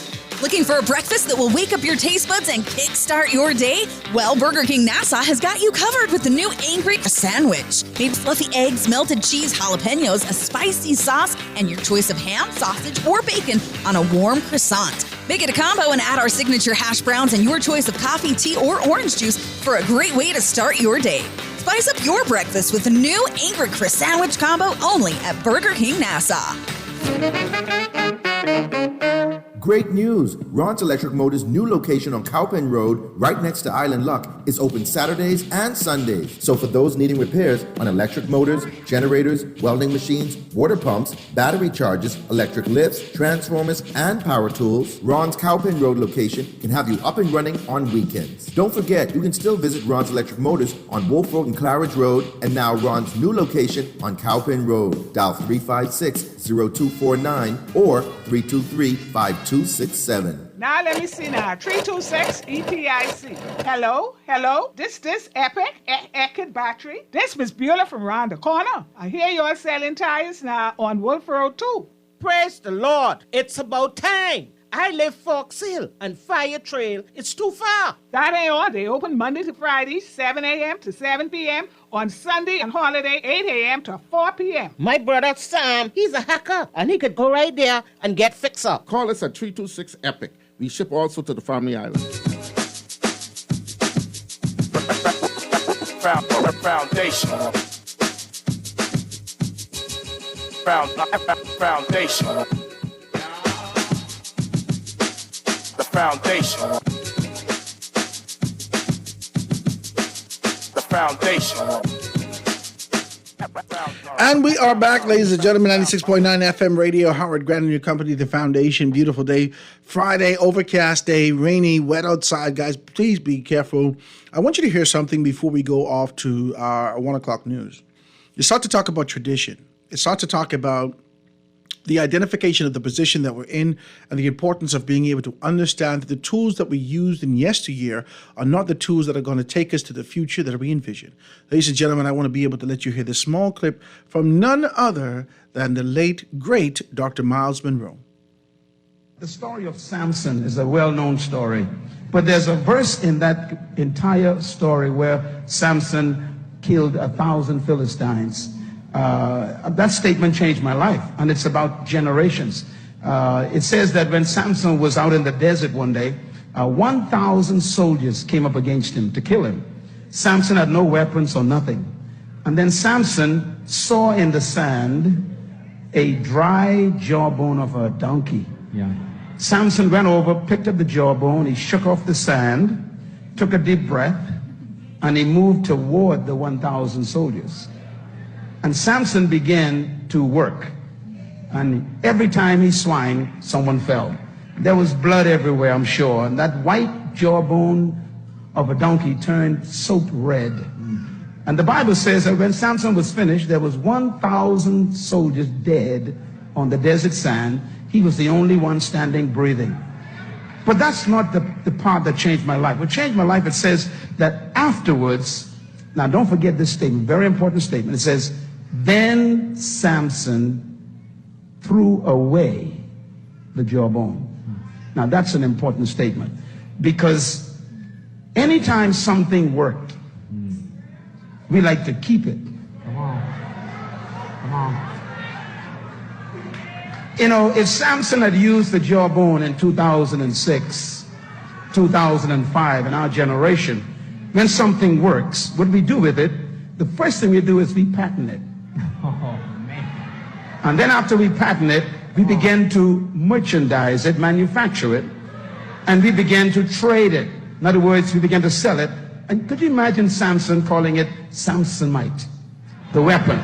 Looking for a breakfast that will wake up your taste buds and kickstart your day? Well, Burger King Nassau has got you covered with the new Angry Sandwich. Made with fluffy eggs, melted cheese, jalapenos, a spicy sauce, and your choice of ham, sausage, or bacon on a warm croissant. Make it a combo and add our signature hash browns and your choice of coffee, tea, or orange juice for a great way to start your day. Spice up your breakfast with the new Angry Chris Sandwich combo only at Burger King Nassau. Great news! Ron's Electric Motors' new location on Cowpen Road, right next to Island Luck, is open Saturdays and Sundays. So for those needing repairs on electric motors, generators, welding machines, water pumps, battery chargers, electric lifts, transformers, and power tools, Ron's Cowpen Road location can have you up and running on weekends. Don't forget, you can still visit Ron's Electric Motors on Wolf Road and Claridge Road, and now Ron's new location on Cowpen Road. Dial 356-0249 or 323-5267. Now let me see now. 326 EPIC. Hello? This Epic battery. This Miss Beulah from around the corner. I hear you're selling tires now on Wolf Road too. Praise the Lord. It's about time. I live Fox Hill and Fire Trail. It's too far. That ain't all. They open Monday to Friday, 7 a.m. to 7 p.m. On Sunday and holiday, 8 a.m. to 4 p.m. My brother Sam, he's a hacker, and he could go right there and get fixed up. Call us at 326 EPIC. We ship also to the Family Island. Foundation. Foundation. The foundation. The foundation. And we are back, ladies and gentlemen, 96.9 FM radio, Howard Grant and your company, The Foundation. Beautiful day, Friday, overcast day, rainy, wet outside. Guys, please be careful. I want you to hear something before we go off to our 1 o'clock news. You start to talk about tradition. You start to talk about the identification of the position that we're in and the importance of being able to understand that the tools that we used in yesteryear are not the tools that are going to take us to the future that we envision. Ladies and gentlemen, I want to be able to let you hear this small clip from none other than the late, great Dr. Miles Monroe. The story of Samson is a well-known story, but there's a verse in that entire story where Samson killed 1,000 Philistines. That statement changed my life, and it's about generations. It says that when Samson was out in the desert one day, 1,000 soldiers came up against him to kill him. Samson had no weapons or nothing. And then Samson saw in the sand a dry jawbone of a donkey. Samson went over, picked up the jawbone, he shook off the sand, took a deep breath, and he moved toward the 1,000 soldiers. And Samson began to work. And every time he swung, someone fell. There was blood everywhere, I'm sure. And that white jawbone of a donkey turned soaked red. And the Bible says that when Samson was finished, there was 1,000 soldiers dead on the desert sand. He was the only one standing, breathing. But that's not the part that changed my life. What changed my life, it says that afterwards, now don't forget this statement, very important statement. It says, then Samson threw away the jawbone. Now that's an important statement, because anytime something worked, we like to keep it. Come on. You know, if Samson had used the jawbone in 2006, 2005, in our generation, when something works, what we do with it, the first thing we do is we patent it. And then after we patent it, we begin to merchandise it, manufacture it, and we begin to trade it. In other words, we begin to sell it. And could you imagine Samson calling it Samsonite, the weapon?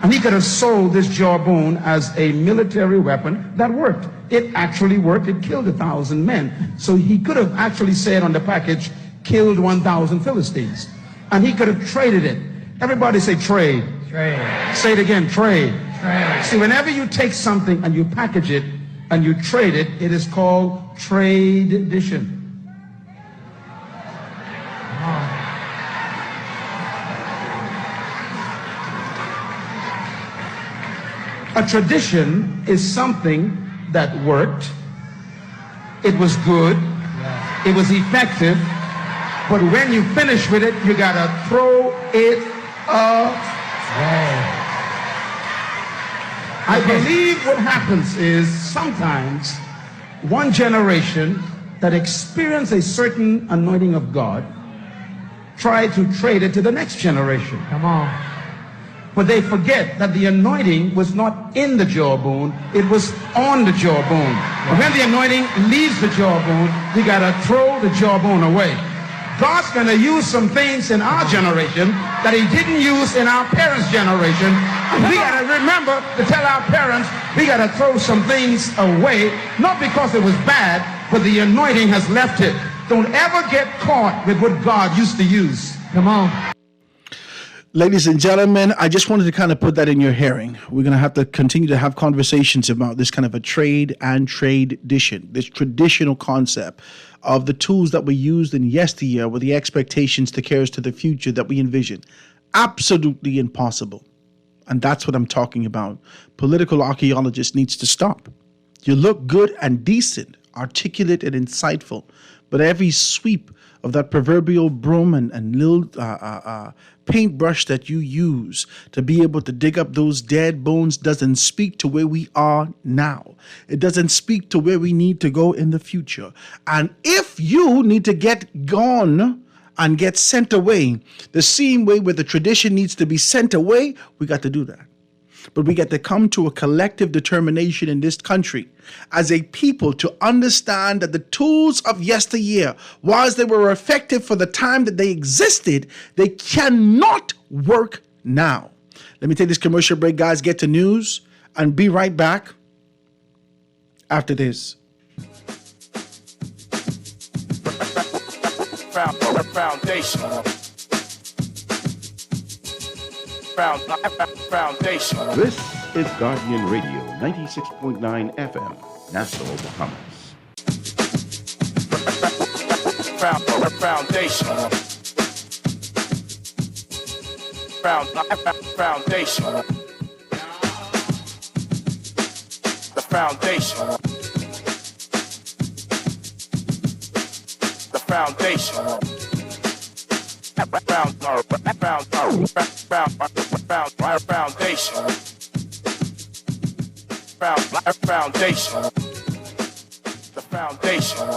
And he could have sold this jawbone as a military weapon that worked. It actually worked. It killed 1,000 men. So he could have actually said on the package, killed 1,000 Philistines. And he could have traded it. Everybody say trade. Trade. Say it again, trade. Trade. See, whenever you take something and you package it and you trade it, it is called trade-dition. A tradition is something that worked, it was good, it was effective, but when you finish with it, you gotta throw it away. I believe what happens is sometimes one generation that experience a certain anointing of God try to trade it to the next generation. Come on. But they forget that the anointing was not in the jawbone, it was on the jawbone. But when the anointing leaves the jawbone, you gotta throw the jawbone away. God's gonna use some things in our generation that he didn't use in our parents' generation. And we gotta remember to tell our parents, we gotta throw some things away, not because it was bad, but the anointing has left it. Don't ever get caught with what God used to use. Come on. Ladies and gentlemen, I just wanted to kind of put that in your hearing. We're going to have to continue to have conversations about this kind of a trade and tradition, this traditional concept of the tools that we used in yesteryear with the expectations to carry us to the future that we envision. Absolutely impossible. And that's what I'm talking about. Political archaeologist needs to stop. You look good and decent, articulate and insightful, but every sweep of that proverbial broom and little paintbrush that you use to be able to dig up those dead bones doesn't speak to where we are now. It doesn't speak to where we need to go in the future. And if you need to get gone and get sent away, the same way where the tradition needs to be sent away, we got to do that. But we get to come to a collective determination in this country as a people to understand that the tools of yesteryear, whilst they were effective for the time that they existed, they cannot work now. Let me take this commercial break, guys, get to news, and be right back after this. Foundation. Foundation. This is Guardian Radio, 96.9 FM, Nassau, Bahamas. Foundation. Foundation. The foundation. The foundation. Foundation. The foundation.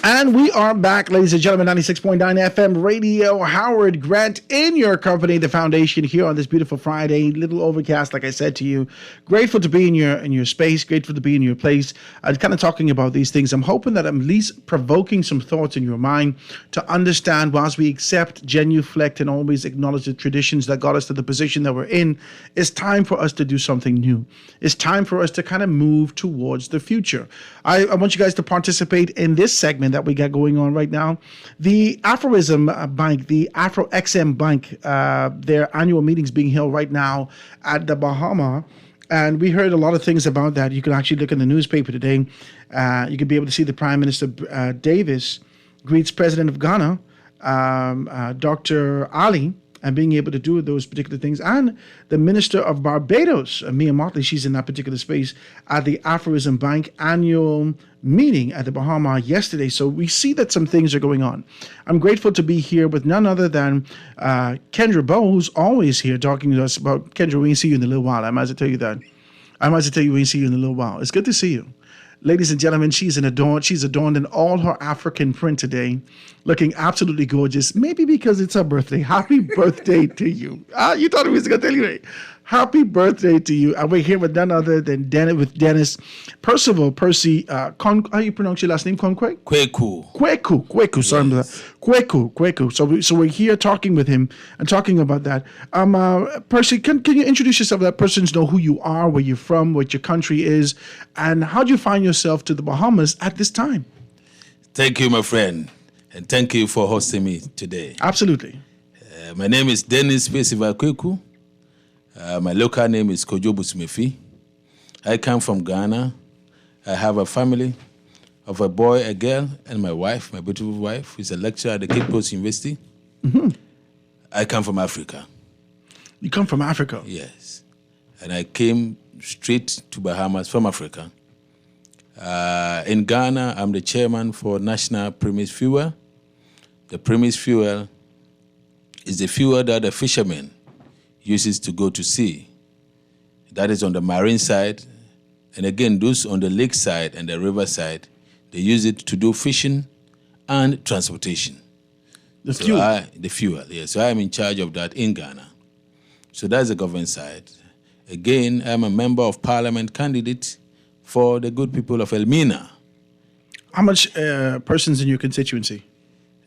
And we are back, ladies and gentlemen, 96.9 FM radio. Howard Grant in your company, the foundation, here on this beautiful Friday. Little overcast, like I said to you. Grateful to be in your space, grateful to be in your place. I'm kind of talking about these things. I'm hoping that I'm at least provoking some thoughts in your mind to understand, whilst we accept, genuflect, and always acknowledge the traditions that got us to the position that we're in, it's time for us to do something new. It's time for us to kind of move towards the future. I want you guys to participate in this segment that we got going on right now. The Afroism Bank, the Afro XM Bank, their annual meetings being held right now at the Bahama. And we heard a lot of things about that. You can actually look in the newspaper today. You could be able to see the Prime Minister Davis greets President of Ghana, Dr. Ali, and being able to do those particular things. And the Minister of Barbados, Mia Motley, she's in that particular space at the Afroism Bank annual meeting at the Bahama yesterday. So we see that some things are going on. I'm grateful to be here with none other than Kendra Bow, who's always here talking to us about, Kendra, we ain't see you in a little while. I might as well tell you that. I might as well tell you we ain't see you in a little while. It's good to see you. Ladies and gentlemen, she's adorned in all her African print today, looking absolutely gorgeous. Maybe because it's her birthday. Happy birthday to you. You thought we was going to tell you that. Happy birthday to you. And we're here with none other than Dennis Percival Percy. How you pronounce your last name? Kweku. Sorry about that. Kweku. So we're here talking with him and talking about that. Percy, can you introduce yourself? Let persons know who you are, where you're from, what your country is, and how do you find yourself to the Bahamas at this time? Thank you, my friend, and thank you for hosting me today. Absolutely. My name is Dennis Percival Kweku. My local name is Kojo Busmefi. I come from Ghana. I have a family of a boy, a girl, and my wife, my beautiful wife, who is a lecturer at the Cape Coast University. Mm-hmm. I come from Africa. You come from Africa? Yes. And I came straight to Bahamas from Africa. In Ghana, I'm the chairman for National Premise Fuel. The premise fuel is the fuel that the fishermen uses to go to sea. That is on the marine side. And again, those on the lake side and the river side, they use it to do fishing and transportation. The fuel? The fuel, yes. So I'm in charge of that in Ghana. So that's the government side. Again, I'm a member of parliament candidate for the good people of Elmina. How much persons in your constituency?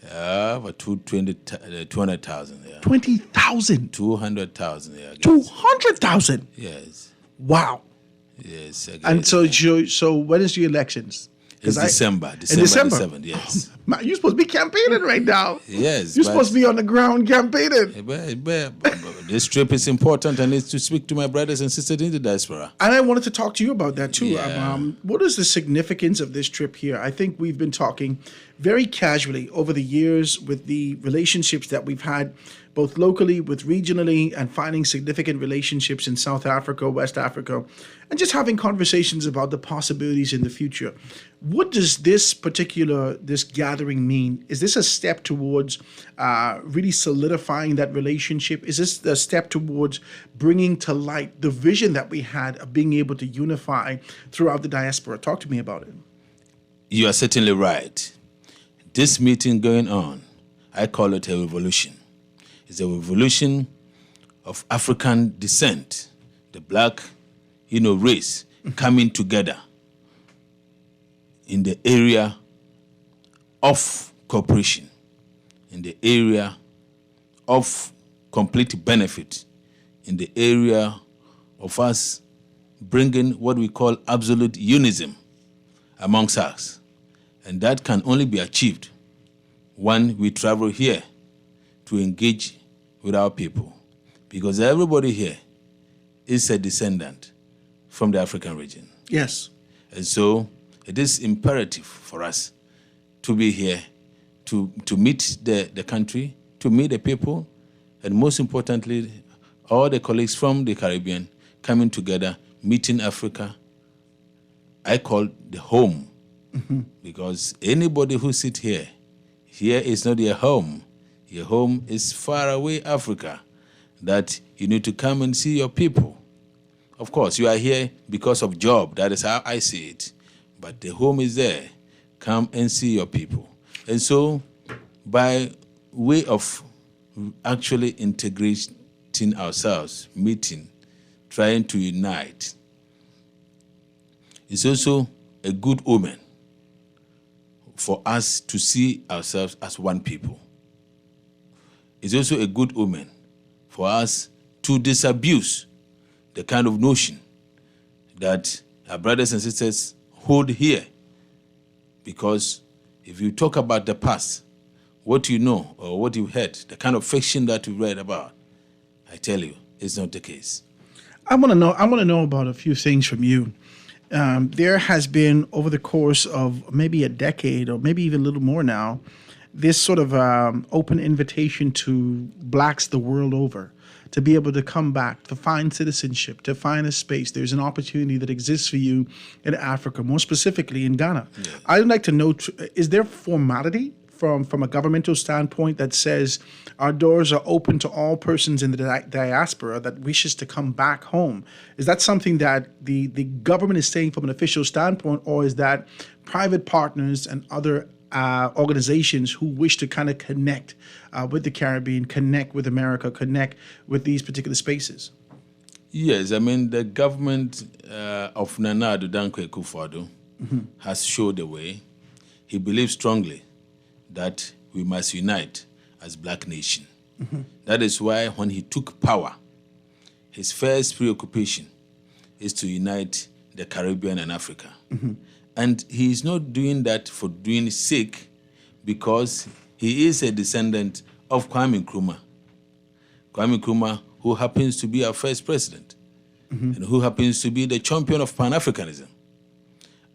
For 200,000. Yeah. 20,000? 200,000, yeah. 200,000? Yes. Wow. Yes. And so when is the elections? It's December. December? 7th, yes. Oh, man, you're supposed to be campaigning right now. Yes. You're supposed to be on the ground campaigning. But this trip is important. I need to speak to my brothers and sisters in the diaspora. And I wanted to talk to you about that too. Yeah. What is the significance of this trip here? I think we've been talking very casually over the years with the relationships that we've had both locally, with regionally, and finding significant relationships in South Africa, West Africa, and just having conversations about the possibilities in the future. What does this gathering mean? Is this a step towards really solidifying that relationship? Is this a step towards bringing to light the vision that we had of being able to unify throughout the diaspora? Talk to me about it. You are certainly right. This meeting going on, I call it a revolution. It's a revolution of African descent, the black, race coming together in the area of cooperation, in the area of complete benefit, in the area of us bringing what we call absolute unism amongst us. And that can only be achieved when we travel here to engage with our people, because everybody here is a descendant from the African region. Yes. And so it is imperative for us to be here to meet the country, to meet the people, and most importantly, all the colleagues from the Caribbean coming together, meeting Africa. I call the home, because anybody who sits here is not your home. Your home is far away Africa, that you need to come and see your people. Of course, you are here because of job. That is how I see it. But the home is there. Come and see your people. And so, by way of actually integrating ourselves, meeting, trying to unite, it's also a good omen for us to see ourselves as one people. It's also a good omen for us to disabuse the kind of notion that our brothers and sisters hold here. Because if you talk about the past, what you know or what you heard, the kind of fiction that you read about, I tell you, it's not the case. I want to know about a few things from you. There has been, over the course of maybe a decade or maybe even a little more now, this sort of open invitation to blacks the world over to be able to come back, to find citizenship, to find a space. There's an opportunity that exists for you in Africa, more specifically in Ghana. Yeah. I'd like to know, is there formality from a governmental standpoint that says our doors are open to all persons in the diaspora that wishes to come back home? Is that something that the government is saying from an official standpoint, or is that private partners and other organizations who wish to kind of connect with the Caribbean, connect with America, connect with these particular spaces? Yes, I mean, the government of Nana Addo Dankwa Akufo-Addo has showed the way. He believes strongly that we must unite as black nation. That is why when he took power, his first preoccupation is to unite the Caribbean and Africa. And he is not doing that for doing sake, because he is a descendant of Kwame Nkrumah. Kwame Nkrumah, who happens to be our first president, and who happens to be the champion of Pan-Africanism.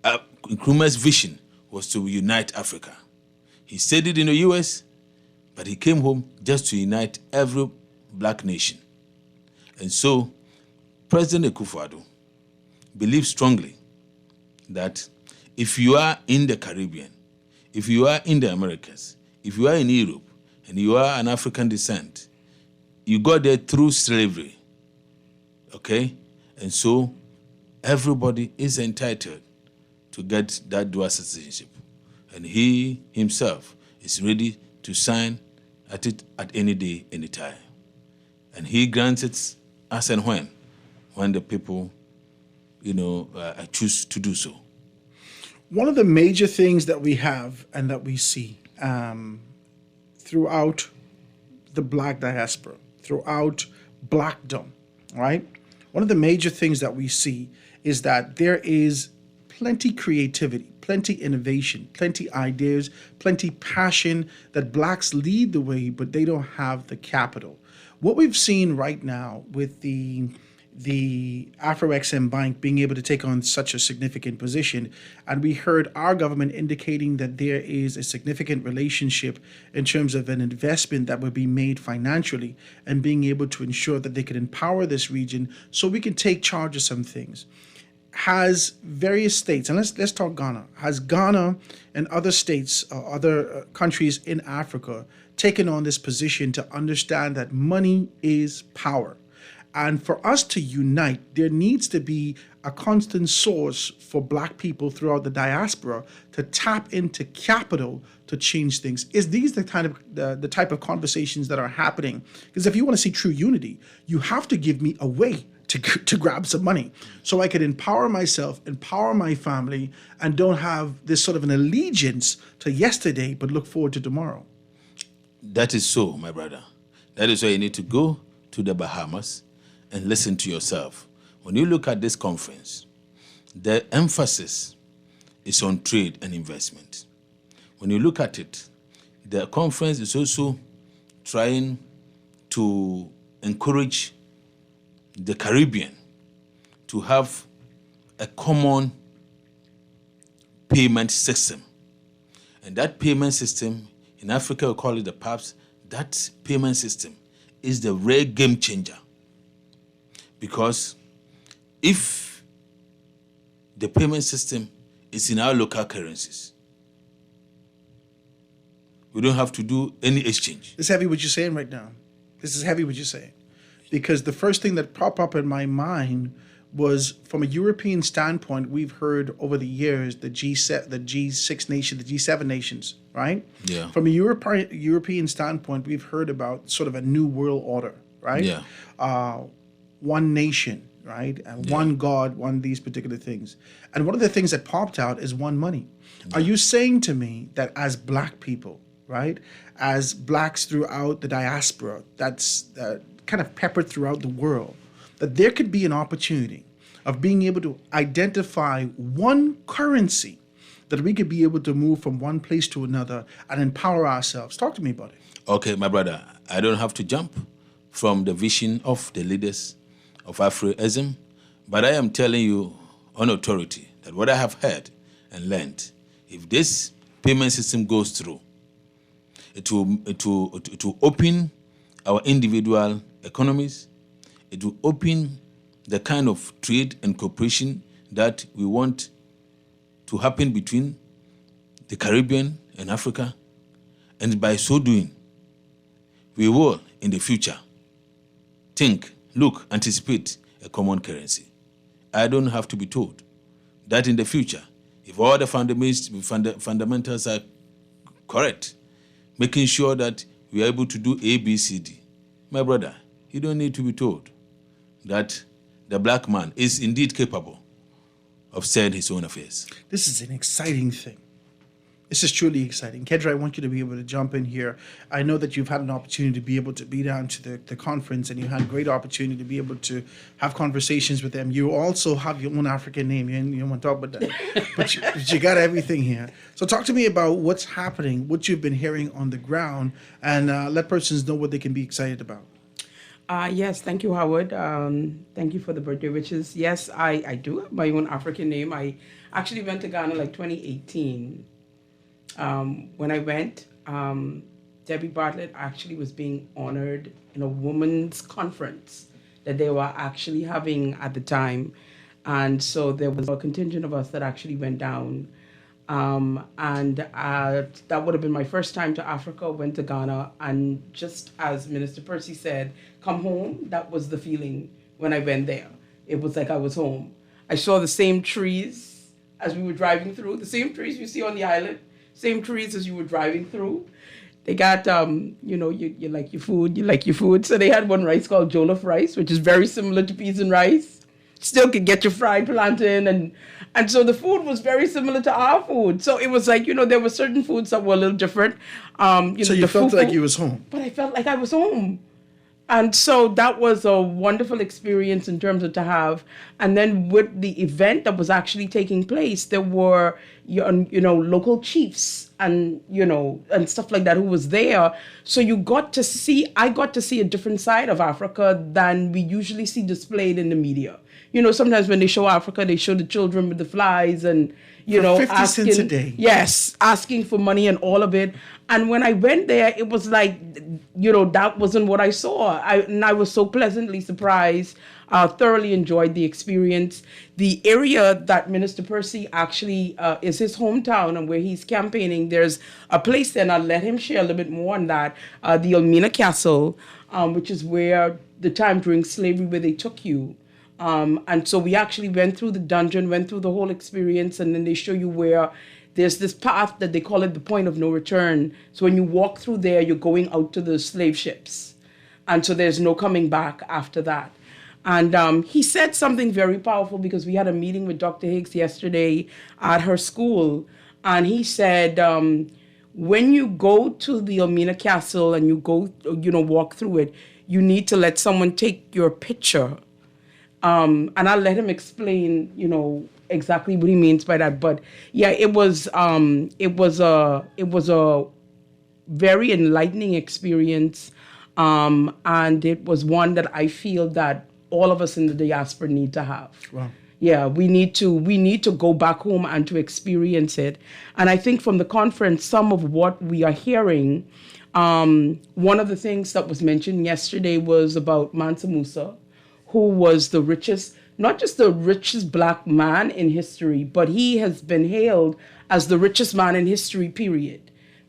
Nkrumah's vision was to unite Africa. He said it in the US, but he came home just to unite every black nation. And so President Akufo-Addo believes strongly that if you are in the Caribbean, if you are in the Americas, if you are in Europe, and you are an African descent, you got there through slavery, okay? And so everybody is entitled to get that dual citizenship. And he himself is ready to sign at it at any day, any time. And he grants it as and when the people, choose to do so. One of the major things that we have and that we see throughout the black diaspora, throughout blackdom, right? One of the major things that we see is that there is plenty creativity, plenty innovation, plenty ideas, plenty passion, that blacks lead the way, but they don't have the capital. What we've seen right now with the Afro-XM Bank being able to take on such a significant position, and we heard our government indicating that there is a significant relationship in terms of an investment that would be made financially and being able to ensure that they could empower this region so we can take charge of some things. Has various states, and let's talk Ghana, has Ghana and other states or other countries in Africa taken on this position to understand that money is power? And for us to unite, there needs to be a constant source for black people throughout the diaspora to tap into capital to change things. Is these the kind of the type of conversations that are happening? Because if you want to see true unity, you have to give me a way to grab some money so I can empower myself, empower my family, and don't have this sort of an allegiance to yesterday, but look forward to tomorrow. That is so, my brother. That is why you need to go to the Bahamas and listen to yourself. When you look at this conference, the emphasis is on trade and investment. When you look at it, the conference is also trying to encourage the Caribbean to have a common payment system. And that payment system, in Africa we call it the PAPS, that payment system is the rare game changer. Because if the payment system is in our local currencies, we don't have to do any exchange. It's heavy what you're saying right now. This is heavy what you're saying. Because the first thing that popped up in my mind was, from a European standpoint, we've heard over the years the G6 nation, the G7 nations, right? Yeah. From a European standpoint, we've heard about sort of a new world order, right? Yeah. One nation, right? And one God, one these particular things. And one of the things that popped out is one money. Yeah. Are you saying to me that as black people, right, as blacks throughout the diaspora, that's kind of peppered throughout the world, that there could be an opportunity of being able to identify one currency that we could be able to move from one place to another and empower ourselves? Talk to me about it. Okay, my brother, I don't have to jump from the vision of the leaders of Afroism, but I am telling you on authority that what I have heard and learned, if this payment system goes through, it will open our individual economies. It will open the kind of trade and cooperation that we want to happen between the Caribbean and Africa. And by so doing, we will, in the future, anticipate a common currency. I don't have to be told that in the future, if all the fundamentals are correct, making sure that we are able to do A, B, C, D. My brother, you don't need to be told that the black man is indeed capable of saying his own affairs. This is an exciting thing. This is truly exciting. Kedra, I want you to be able to jump in here. I know that you've had an opportunity to be able to be down to the conference, and you had a great opportunity to be able to have conversations with them. You also have your own African name. You don't want to talk about that. but you got everything here. So talk to me about what's happening, what you've been hearing on the ground, and let persons know what they can be excited about. Yes, thank you, Howard. Thank you for the birthday wishes. Yes, I do have my own African name. I actually went to Ghana like 2018. When I went, Debbie Bartlett actually was being honored in a women's conference that they were actually having at the time. And so there was a contingent of us that actually went down. That would have been my first time to Africa, went to Ghana. And just as Minister Percy said, come home, that was the feeling when I went there. It was like I was home. I saw the same trees as we were driving through, the same trees you see on the island, same trees as you were driving through. They got, you like your food, you like your food. So they had one rice called jollof rice, which is very similar to peas and rice. Still could get your fried plantain. And so the food was very similar to our food. So it was like, there were certain foods that were a little different. So you felt like you was home. But I felt like I was home. And so that was a wonderful experience in terms of to have. And then with the event that was actually taking place, there were, local chiefs and stuff like that who was there. So I got to see a different side of Africa than we usually see displayed in the media. Sometimes when they show Africa, they show the children with the flies and, For 50 asking, cents a day. Yes, asking for money and all of it. And when I went there, it was like, that wasn't what I saw. I was so pleasantly surprised. Thoroughly enjoyed the experience. The area that Minister Percy actually is his hometown and where he's campaigning, there's a place there, and I'll let him share a little bit more on that, the Elmina Castle, which is where the time during slavery where they took you. And so we actually went through the dungeon, went through the whole experience, and then they show you where there's this path that they call it the point of no return. So when you walk through there, you're going out to the slave ships. And so there's no coming back after that. And he said something very powerful because we had a meeting with Dr. Higgs yesterday at her school. And he said, when you go to the Elmina Castle and you go, walk through it, you need to let someone take your picture. And I'll let him explain, exactly what he means by that. But yeah, it was a very enlightening experience. And it was one that I feel that all of us in the diaspora need to have. Wow. Yeah, we need to go back home and to experience it. And I think from the conference, some of what we are hearing, one of the things that was mentioned yesterday was about Mansa Musa, who was the richest, not just the richest black man in history, but he has been hailed as the richest man in history, period.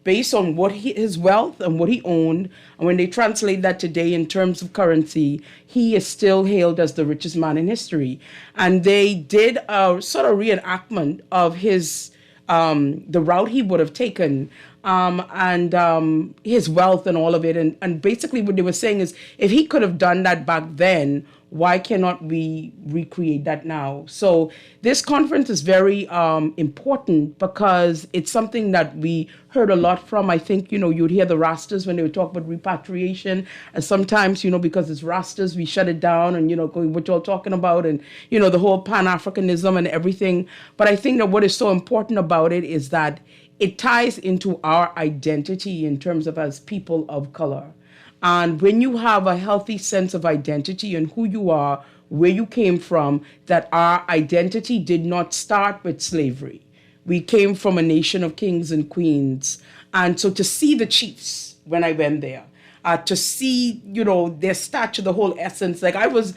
Based on his wealth and what he owned. And when they translate that today in terms of currency, he is still hailed as the richest man in history. And they did a sort of reenactment of his, the route he would have taken and his wealth and all of it. And basically what they were saying is, if he could have done that back then, why cannot we recreate that now? So this conference is very important because it's something that we heard a lot from. I think, you'd hear the Rastas when they would talk about repatriation. And sometimes, because it's Rastas, we shut it down and, going what you're talking about and, the whole Pan-Africanism and everything. But I think that what is so important about it is that it ties into our identity in terms of as people of color. And when you have a healthy sense of identity and who you are, where you came from, that our identity did not start with slavery. We came from a nation of kings and queens. And so to see the chiefs when I went there, to see, their stature, the whole essence, like I was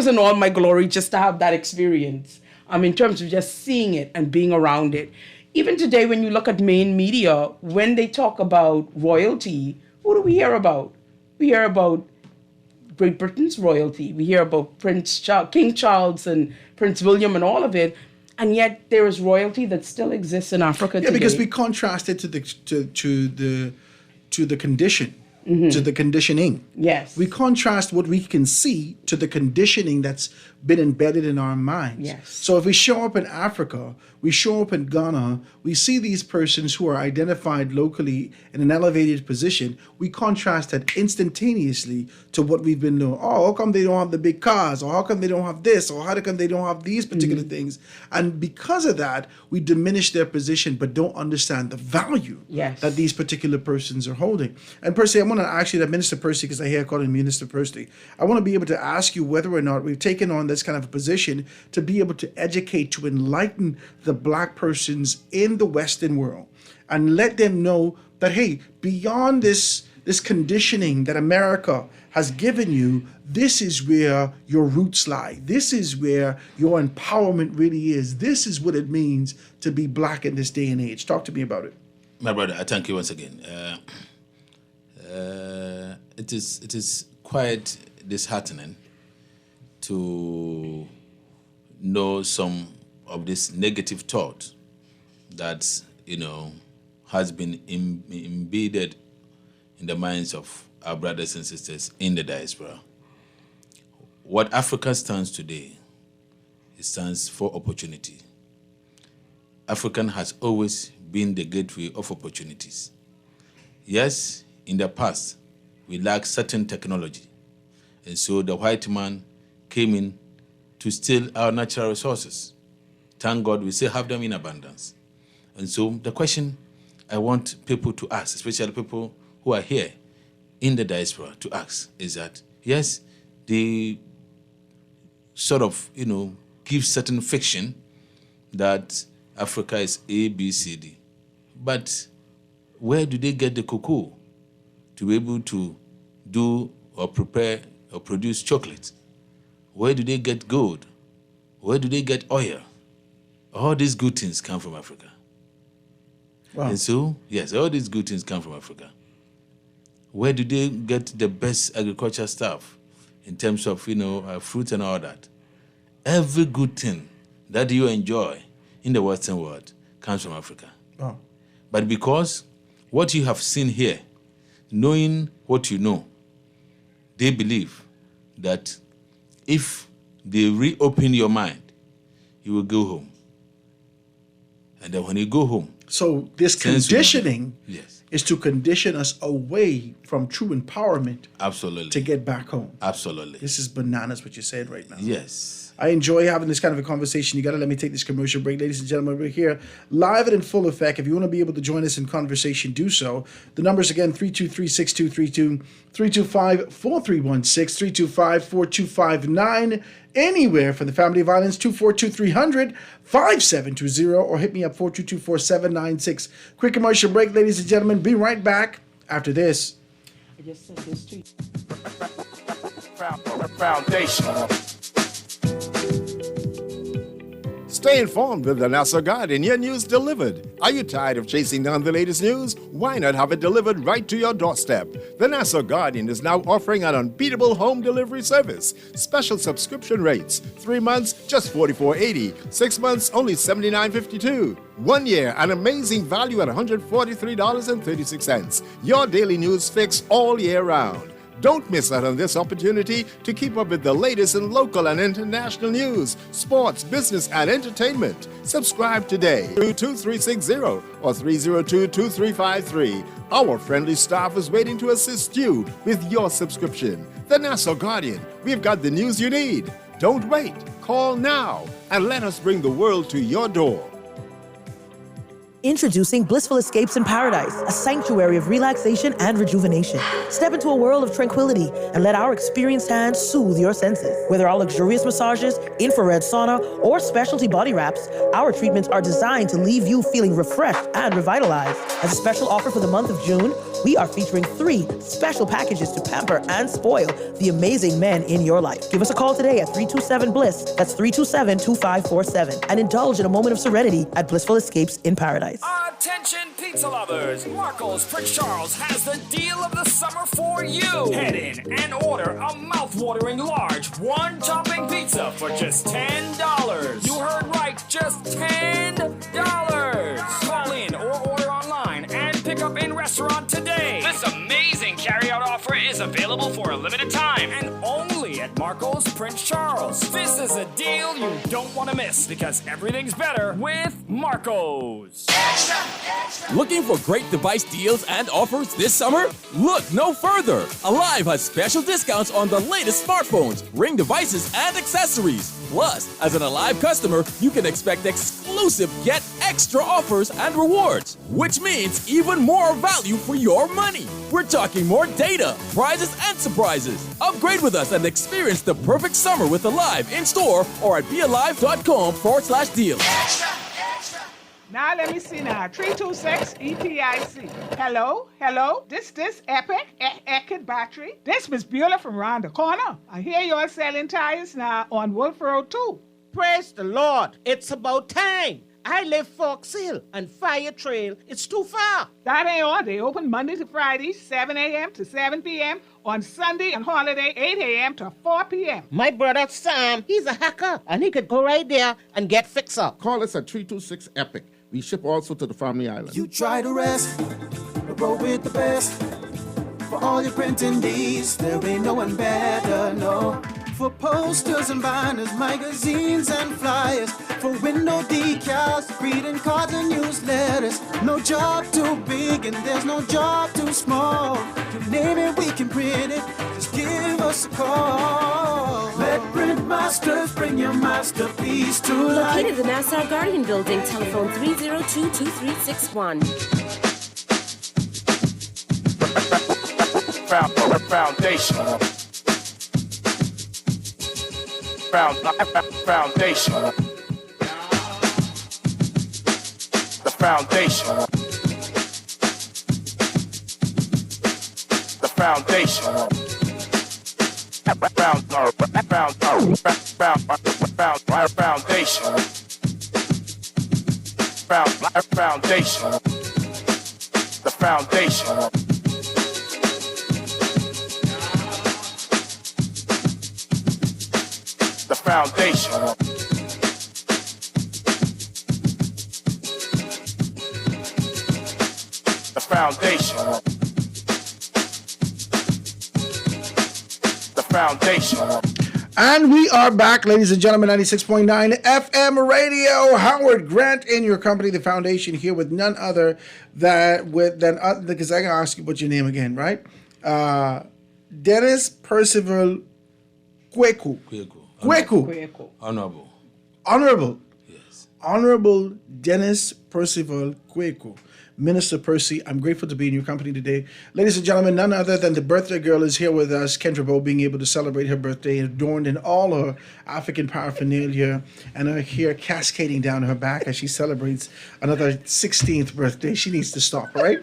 in all my glory just to have that experience in terms of just seeing it and being around it. Even today, when you look at main media, when they talk about royalty, who do we hear about? We hear about Great Britain's royalty. We hear about King Charles and Prince William and all of it. And yet there is royalty that still exists in Africa today. Yeah, because we contrast it to the condition. Mm-hmm. To the conditioning. Yes. We contrast what we can see to the conditioning that's been embedded in our minds. Yes. So if we show up in Africa, we show up in Ghana, we see these persons who are identified locally in an elevated position, we contrast that instantaneously to what we've been doing. Oh, how come they don't have the big cars? Or how come they don't have this? Or how come they don't have these particular things? And because of that, we diminish their position but don't understand the value that these particular persons are holding. And Percy, I want to ask you that, Minister Percy, because I hear calling Minister Percy, I want to be able to ask you whether or not we've taken on this kind of a position to be able to educate, to enlighten the black persons in the Western world and let them know that, hey, beyond this this conditioning that America has given you, this is where your roots lie. This is where your empowerment really is. This is what it means to be black in this day and age. Talk to me about it. My brother, I thank you once again. It is quite disheartening to know some of this negative thought that, has been embedded in the minds of our brothers and sisters in the diaspora. What Africa stands today, it stands for opportunity. African has always been the gateway of opportunities. Yes, in the past, we lacked certain technology, and so the white man came in to steal our natural resources. Thank God we still have them in abundance. And so the question I want people to ask, especially people who are here in the diaspora, to ask is that, yes, they sort of, give certain fiction that Africa is A, B, C, D. But where do they get the cocoa to be able to do or prepare or produce chocolate? Where do they get gold? Where do they get oil? All these good things come from Africa. Wow. And so, yes, all these good things come from Africa. Where do they get the best agricultural stuff in terms of, fruit and all that? Every good thing that you enjoy in the Western world comes from Africa. Wow. But because what you have seen here, knowing what you know, they believe that if they reopen your mind, you will go home. And then when you go home... So this conditioning yes, is to condition us away from true empowerment. Absolutely. To get back home. Absolutely. This is bananas what you're saying right now. Yes. I enjoy having this kind of a conversation. You got to let me take this commercial break. Ladies and gentlemen, we're here live and in full effect. If you want to be able to join us in conversation, do so. The numbers again, 323-6232, 325-4316, 325-4259. Anywhere from the family of islands, 242-300-5720, or hit me up 422-4796. Quick commercial break, ladies and gentlemen. Be right back after this. I just said this to you. Foundation. Stay informed with the Nassau Guardian, your news delivered. Are you tired of chasing down the latest news? Why not have it delivered right to your doorstep? The Nassau Guardian is now offering an unbeatable home delivery service. Special subscription rates. 3 months, just $44.80. 6 months, only $79.52. 1 year, an amazing value at $143.36. Your daily news fix all year round. Don't miss out on this opportunity to keep up with the latest in local and international news, sports, business, and entertainment. Subscribe today through 2360 or 302-2353. Our friendly staff is waiting to assist you with your subscription. The Nassau Guardian, we've got the news you need. Don't wait. Call now and let us bring the world to your door. Introducing Blissful Escapes in Paradise, a sanctuary of relaxation and rejuvenation. Step into a world of tranquility and let our experienced hands soothe your senses. Whether our luxurious massages, infrared sauna, or specialty body wraps, our treatments are designed to leave you feeling refreshed and revitalized. As a special offer for the month of June, we are featuring 3 special packages to pamper and spoil the amazing men in your life. Give us a call today at 327-BLISS, that's 327-2547, and indulge in a moment of serenity at Blissful Escapes in Paradise. Attention pizza lovers! Marco's Prince Charles has the deal of the summer for you. Head in and order a mouth-watering large 1-topping pizza for just $10. You heard right, just $10. Call in or order online and pick up in restaurant today. This amazing carryout offer is available for a limited time and only at Marco's Prince Charles. This is a deal you don't want to miss because everything's better with Marco's. Looking for great device deals and offers this summer? Look no further. Alive has special discounts on the latest smartphones, Ring devices, and accessories. Plus, as an Alive customer, you can expect exclusive yet extra offers and rewards, which means even more value for your money. We're talking more data, prizes, and surprises. Upgrade with us and experience the perfect summer with Alive in store or at bealive.com/deals. Now let me see now. 326 EPIC. Hello. This Epic Eckert battery. This Miss Beulah from round the corner. I hear you're selling tires now on Wolf Road too. Praise the Lord. It's about time. I live Fox Hill and Fire Trail. It's too far. That ain't all. They open Monday to Friday, 7 a.m. to 7 p.m. On Sunday and holiday, 8 a.m. to 4 p.m. My brother Sam, he's a hacker, and he could go right there and get fix up. Call us at 326 EPIC. We ship also to the Family Island. You try to rest, roll with the best. For all your printing needs, there ain't no one better, no. For posters and banners, magazines and flyers. For window decals, greeting cards and newsletters. No job too big and there's no job too small. You name it, we can print it. Just give us a call. Let Print Masters bring your masterpiece to life. Located in the Nassau Guardian Building, telephone 302-2361. Foundation. Foundation. The foundation. The foundation. Foundation. The foundation. The foundation. The foundation. The foundation. And we are back, ladies and gentlemen, 96.9 FM radio. Howard Grant in your company, the foundation, here with none other because I can ask you what's your name again, right? Dennis Percival Kweku. Honorable. Yes. Honorable Dennis Percival Kweku. Minister Percy, I'm grateful to be in your company today. Ladies and gentlemen, none other than the birthday girl is here with us, Kendra Bowe, being able to celebrate her birthday, adorned in all her African paraphernalia, and her hair cascading down her back as she celebrates another 16th birthday. She needs to stop, right?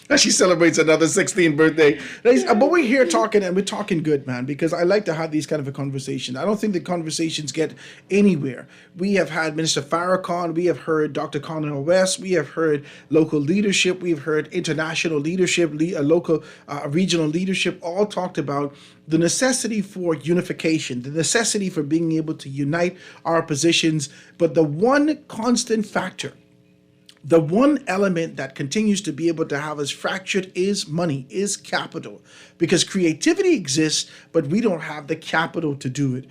As she celebrates another 16th birthday. But we're here talking, and we're talking good, man, because I like to have these kind of a conversation. I don't think the conversations get anywhere. We have had Minister Farrakhan, we have heard Dr. Cornel West, we have heard local leadership, we've heard international leadership, local, regional leadership, all talked about the necessity for unification, the necessity for being able to unite our positions. But the one constant factor, the one element that continues to be able to have us fractured is money, is capital, because creativity exists, but we don't have the capital to do it.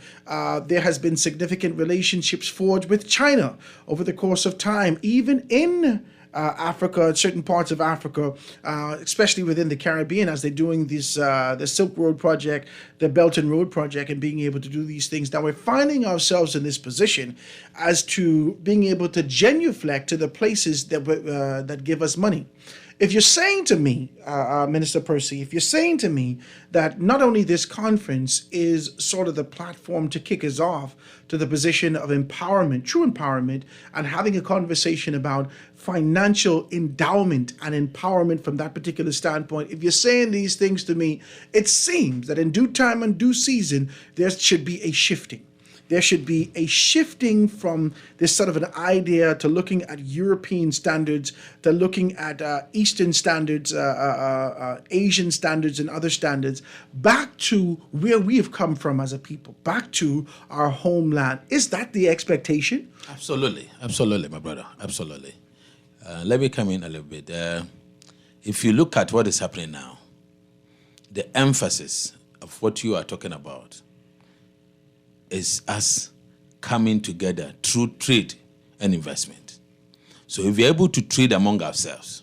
There has been significant relationships forged with China over the course of time, even in Africa, certain parts of Africa, especially within the Caribbean, as they're doing this, the Silk Road project, the Belt and Road project, and being able to do these things. Now we're finding ourselves in this position as to being able to genuflect to the places that give us money. If you're saying to me, Minister Percy, if you're saying to me that not only this conference is sort of the platform to kick us off to the position of empowerment, true empowerment, and having a conversation about financial endowment and empowerment from that particular standpoint, if you're saying these things to me, it seems that in due time and due season, there should be a shifting. There should be a shifting from this sort of an idea to looking at European standards, to looking at Eastern standards, Asian standards, and other standards, back to where we have come from as a people, back to our homeland. Is that the expectation? Absolutely, my brother, absolutely. Let me come in a little bit. If you look at what is happening now, the emphasis of what you are talking about is us coming together through trade and investment. So if we're able to trade among ourselves,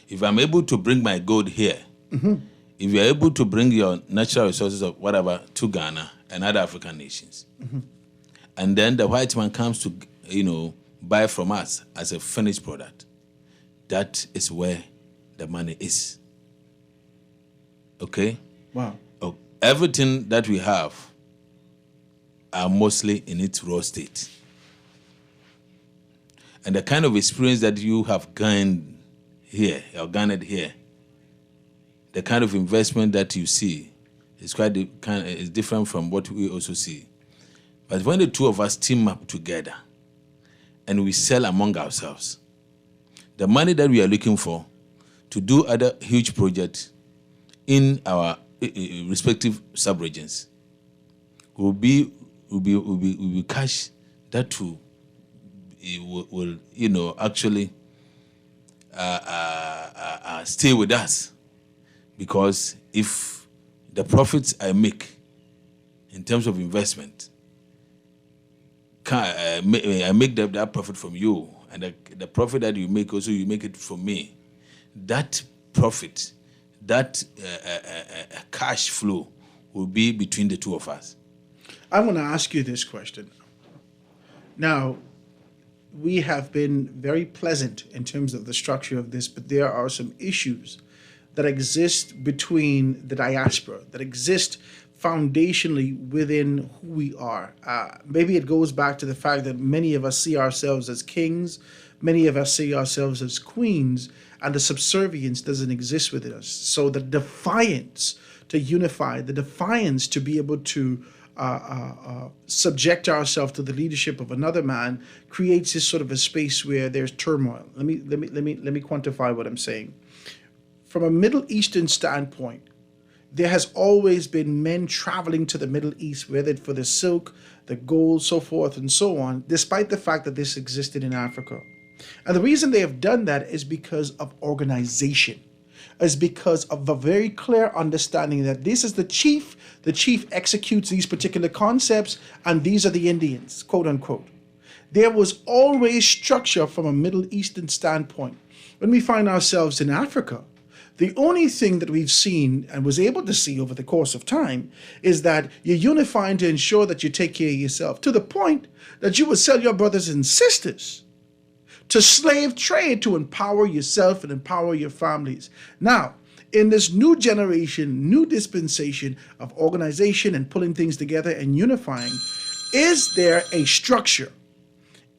if I'm able to bring my gold here, if you're able to bring your natural resources of whatever to Ghana and other African nations, and then the white man comes to, buy from us as a finished product, that is where the money is. Okay? Wow. Everything that we have are mostly in its raw state. and the kind of experience that you have gained here, or garnered here, the kind of investment that you see is is different from what we also see. But when the two of us team up together and we sell among ourselves, the money that we are looking for to do other huge projects in our respective sub-regions will be cash that will actually stay with us. Because if the profits I make in terms of investment, I make that profit from you, and the profit that you make also, you make it from me. That profit, that cash flow will be between the two of us. I'm going to ask you this question. Now, we have been very pleasant in terms of the structure of this, but there are some issues that exist between the diaspora, that exist foundationally within who we are. Maybe it goes back to the fact that many of us see ourselves as kings, many of us see ourselves as queens, and the subservience doesn't exist within us. So the defiance to unify, the defiance to be able to subject ourselves to the leadership of another man creates this sort of a space where there's turmoil. Let me quantify what I'm saying. From a Middle Eastern standpoint, there has always been men traveling to the Middle East, whether for the silk, the gold, so forth and so on, despite the fact that this existed in Africa. And the reason they have done that is because of organization, is because of a very clear understanding that this is the chief executes these particular concepts, and these are the Indians, quote unquote. There was always structure from a Middle Eastern standpoint. When we find ourselves in Africa, the only thing that we've seen and was able to see over the course of time is that you're unifying to ensure that you take care of yourself, to the point that you would sell your brothers and sisters to slave trade to empower yourself and empower your families. Now, in this new generation, new dispensation of organization and pulling things together and unifying, is there a structure?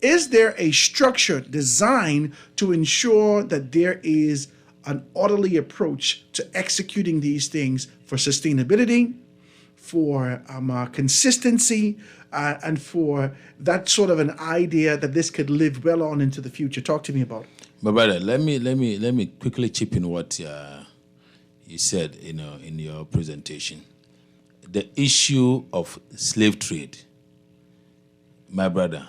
Is there a structure designed to ensure that there is an orderly approach to executing these things for sustainability, for consistency, and for that sort of an idea that this could live well on into the future? Talk to me about it. My brother, let me quickly chip in what you said in your presentation. The issue of slave trade. My brother,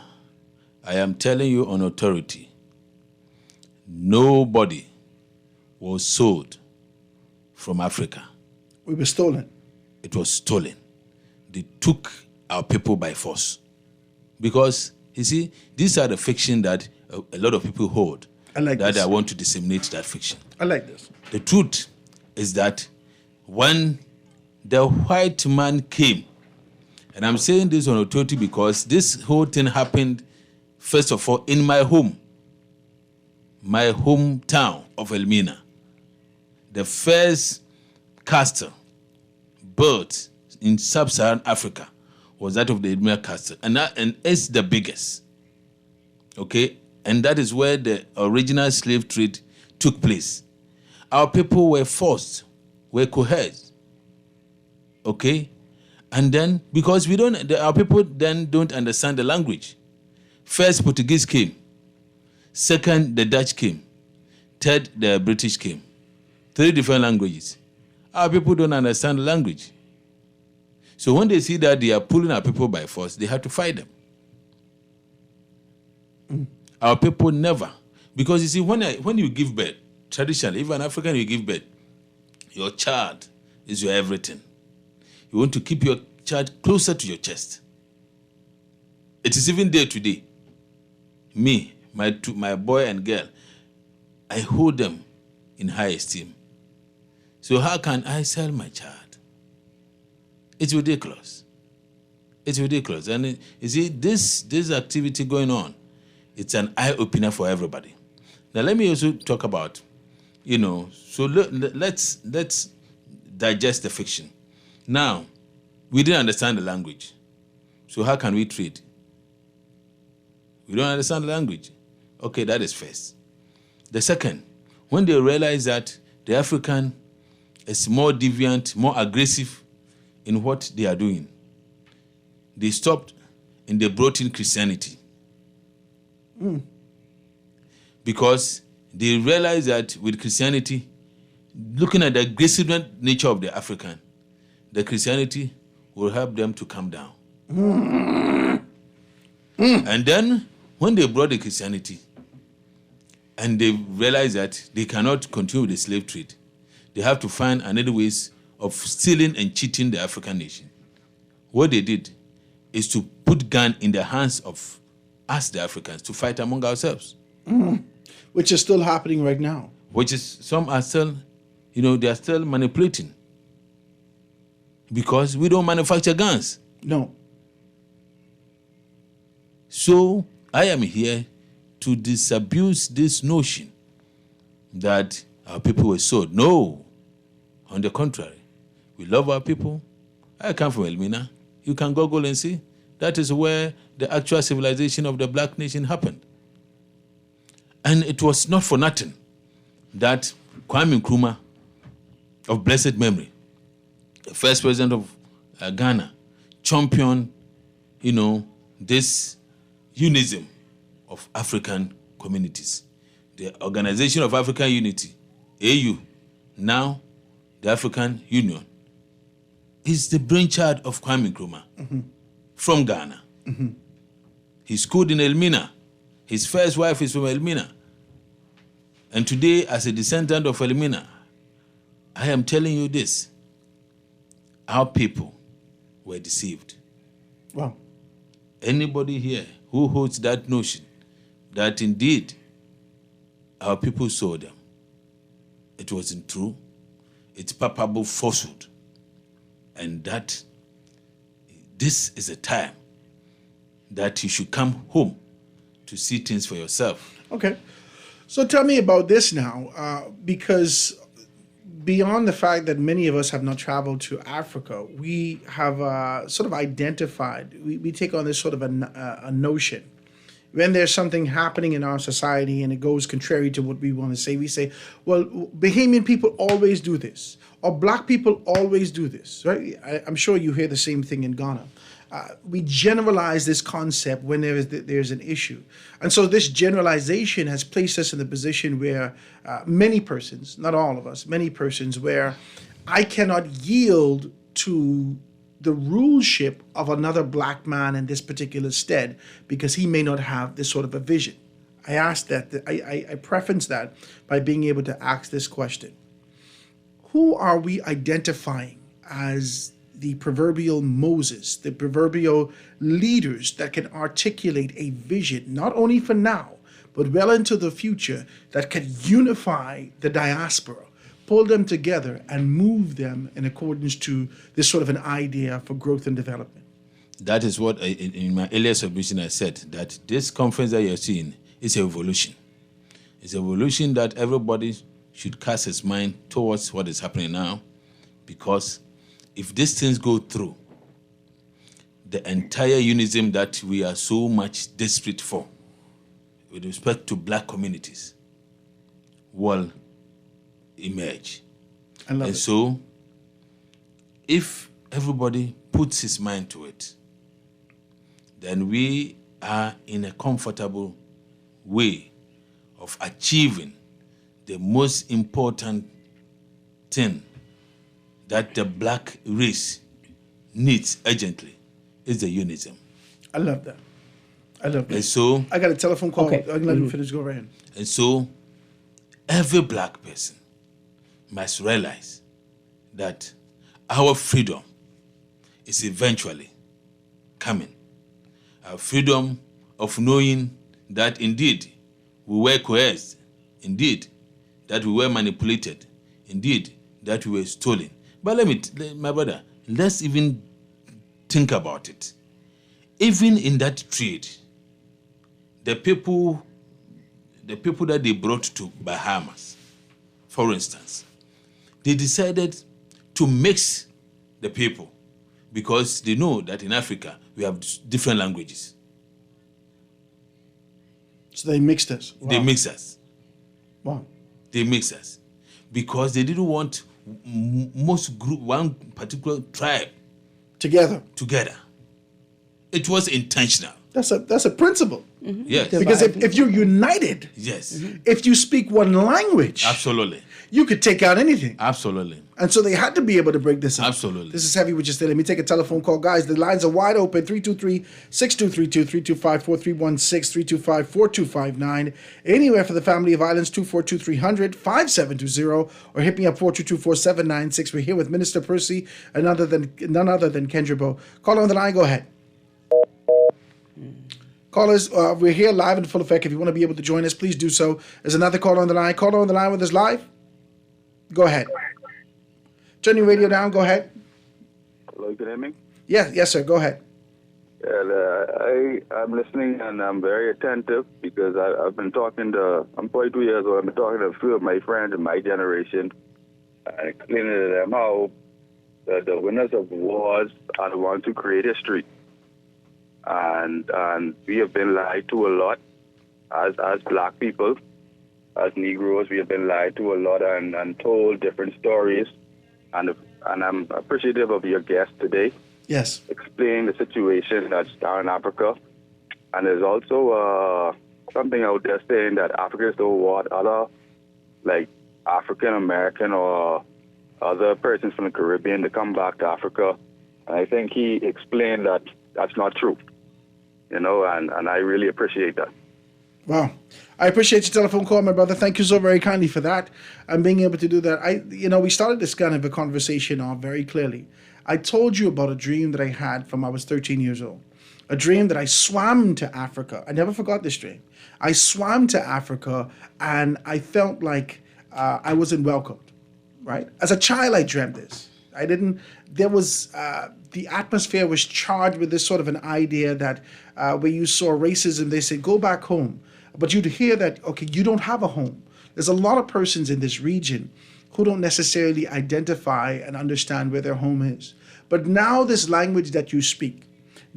I am telling you on authority, nobody was sold from Africa. We were stolen. It was stolen. They took our people by force. Because, you see, these are the fiction that a lot of people hold. I like that this. I want to disseminate that fiction. I like this. The truth is that when the white man came, and I'm saying this on authority because this whole thing happened, first of all, in my hometown of Elmina. The first castle built in sub-Saharan Africa was that of the Elmina Castle, and it's the biggest. Okay, and that is where the original slave trade took place. Our people were forced, were coerced. Okay, and then because our people then don't understand the language. First, Portuguese came. Second, the Dutch came. Third, the British came. 3 different languages. Our people don't understand the language. So when they see that they are pulling our people by force, they have to fight them. Our people never. Because you see, when you give birth, traditionally, if an African you give birth, your child is your everything. You want to keep your child closer to your chest. It is even there today. Me, my boy and girl, I hold them in high esteem. So how can I sell my child? It's ridiculous. It's ridiculous. And you see, this activity going on, it's an eye-opener for everybody. Now let me also talk about, so let's digest the fiction. Now, we didn't understand the language. So how can we trade? We don't understand the language. Okay, that is first. The second, when they realized that the African is more deviant, more aggressive in what they are doing, they stopped and they brought in Christianity. Because they realized that with Christianity, looking at the aggressive nature of the African, the Christianity will help them to calm down. And then, when they brought the Christianity, and they realized that they cannot continue with the slave trade, they have to find another ways of stealing and cheating the African nation. What they did is to put gun in the hands of us, the Africans, to fight among ourselves. Which is still happening right now. Which is, some are still, they are still manipulating. Because we don't manufacture guns. No. So, I am here to disabuse this notion that our people were sold. No. On the contrary, we love our people. I come from Elmina. You can Google and see. That is where the actual civilization of the black nation happened. And it was not for nothing that Kwame Nkrumah, of blessed memory, the first president of Ghana, championed, this unism of African communities. The Organization of African Unity, AU, now the African Union, is the brainchild of Kwame Nkrumah from Ghana. He schooled in Elmina. His first wife is from Elmina. And today, as a descendant of Elmina, I am telling you this. Our people were deceived. Wow. Anybody here who holds that notion that indeed our people saw them, it wasn't true. It's palpable falsehood. And that this is a time that you should come home to see things for yourself. Okay. So tell me about this now, because beyond the fact that many of us have not traveled to Africa, we have sort of identified, we take on this sort of a notion. When there's something happening in our society and it goes contrary to what we want to say, we say, well, Bahamian people always do this, or black people always do this, right? I'm sure you hear the same thing in Ghana. We generalize this concept when there's an issue. And so this generalization has placed us in the position where many persons, not all of us, many persons, where I cannot yield to the ruleship of another black man in this particular stead because he may not have this sort of a vision. I asked that, I preference that by being able to ask this question. Who are we identifying as the proverbial Moses, the proverbial leaders that can articulate a vision, not only for now, but well into the future, that can unify the diaspora, pull them together and move them in accordance to this sort of an idea for growth and development? That is what in my earlier submission I said, that this conference that you're seeing is a revolution. It's a revolution that everybody should cast his mind towards what is happening now, because if these things go through, the entire unism that we are so much desperate for, with respect to black communities, will emerge. And so, if everybody puts his mind to it, then we are in a comfortable way of achieving the most important thing that the black race needs urgently is the unism. I love that. And so, I got a telephone call. Okay. I can let him finish. Go right ahead. And so, every black person must realize that our freedom is eventually coming. Our freedom of knowing that indeed we were coerced, indeed that we were manipulated, indeed that we were stolen. But my brother, let's even think about it. Even in that trade, the people that they brought to Bahamas, for instance, they decided to mix the people because they know that in Africa we have different languages. So they mixed us. Wow. They mix us. Wow. They mix us because they didn't want most group, one particular tribe together. It was intentional. That's a principle. Yes. Because if you're united, yes, if you speak one language, absolutely, you could take out anything. Absolutely. And so they had to be able to break this up. Absolutely. This is Heavy with Just Let me take a telephone call. Guys, the lines are wide open. 323-6232, 325-4316, 325-4259. Anywhere for the family of islands, 242-300-5720, or hit me up 422-4796. We're here with Minister Percy, none other than Kendra Bowe. Caller on the line, go ahead. Callers, we're here live in full effect. If you want to be able to join us, please do so. There's another caller on the line. Caller on the line with us live? Go ahead. Turn your radio down. Go ahead. Hello, you can hear me? Yes, sir. Go ahead. I'm listening and I'm very attentive because I've been talking to, I'm 42 years old, I've been talking to a few of my friends in my generation and explaining to them how the winners of wars are the ones who create history. And we have been lied to a lot as black people, as Negroes. We have been lied to a lot and told different stories. And I'm appreciative of your guest today. Yes. Explaining the situation that's down in Africa. And there's also something out there saying that Africans don't want other, like African American or other persons from the Caribbean to come back to Africa. And I think he explained that that's not true. And I really appreciate that. Wow. I appreciate your telephone call, my brother. Thank you so very kindly for that and being able to do that. We started this kind of a conversation off very clearly. I told you about a dream that I had from I was 13 years old. A dream that I swam to Africa. I never forgot this dream. I swam to Africa and I felt like I wasn't welcomed, right? As a child, I dreamt this. The atmosphere was charged with this sort of an idea that where you saw racism, they said, go back home. But you'd hear that, okay, you don't have a home. There's a lot of persons in this region who don't necessarily identify and understand where their home is. But now this language that you speak,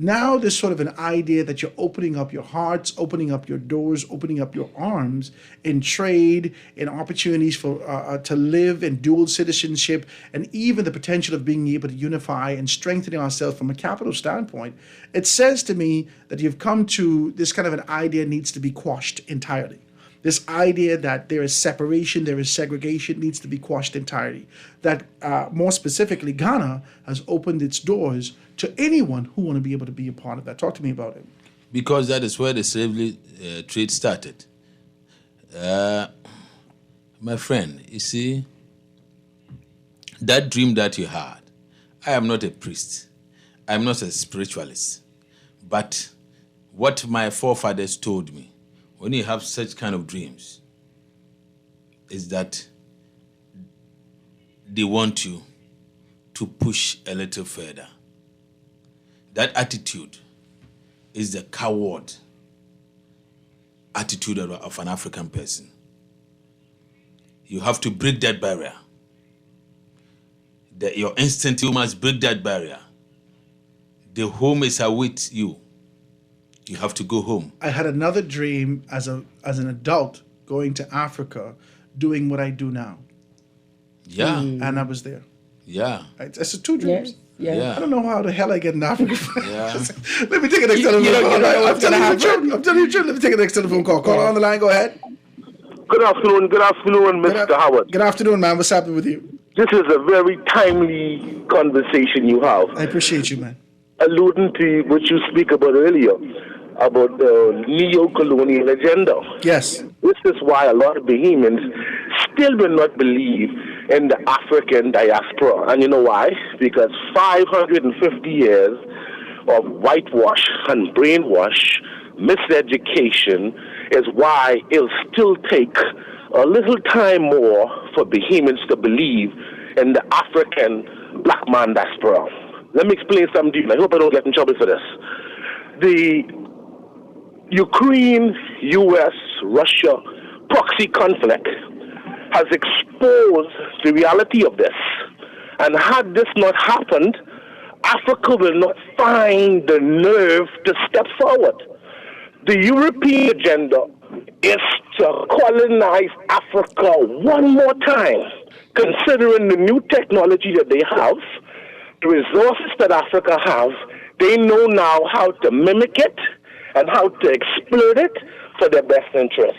now there's sort of an idea that you're opening up your hearts, opening up your doors, opening up your arms in trade, in opportunities for to live in dual citizenship, and even the potential of being able to unify and strengthening ourselves from a capital standpoint. It says to me that you've come to this kind of an idea needs to be quashed entirely. This idea that there is separation, there is segregation needs to be quashed entirely. That more specifically, Ghana has opened its doors to anyone who want to be able to be a part of that. Talk to me about it. Because that is where the slavery trade started. My friend, you see, that dream that you had, I am not a priest. I am not a spiritualist. But what my forefathers told me, when you have such kind of dreams, is that they want you to push a little further. That attitude is the coward attitude of an African person. You have to break that barrier. Your instinct, you must break that barrier. The home is await you. You have to go home. I had another dream as an adult going to Africa, doing what I do now. Yeah. And I was there. Yeah. It's two dreams. Yeah. I don't know how the hell I get in Africa. Yeah. Let me take the next telephone call. I'm telling you the truth. I'm telling you the truth. Let me take the next telephone call. Caller on the line. Go ahead. Good afternoon, Mr. Howard. Good afternoon, man. What's happening with you? This is a very timely conversation you have. I appreciate you, man. Alluding to what you speak about earlier, about the neo-colonial agenda. Yes. This is why a lot of Bahamians still will not believe in the African diaspora. And you know why? Because 550 years of whitewash and brainwash, miseducation is why it'll still take a little time more for Bahamians to believe in the African black man diaspora. Let me explain something to you. I hope I don't get in trouble for this. The Ukraine-US-Russia proxy conflict has exposed the reality of this. And had this not happened, Africa will not find the nerve to step forward. The European agenda is to colonize Africa one more time, considering the new technology that they have, the resources that Africa has. They know now how to mimic it and how to exploit it for their best interests.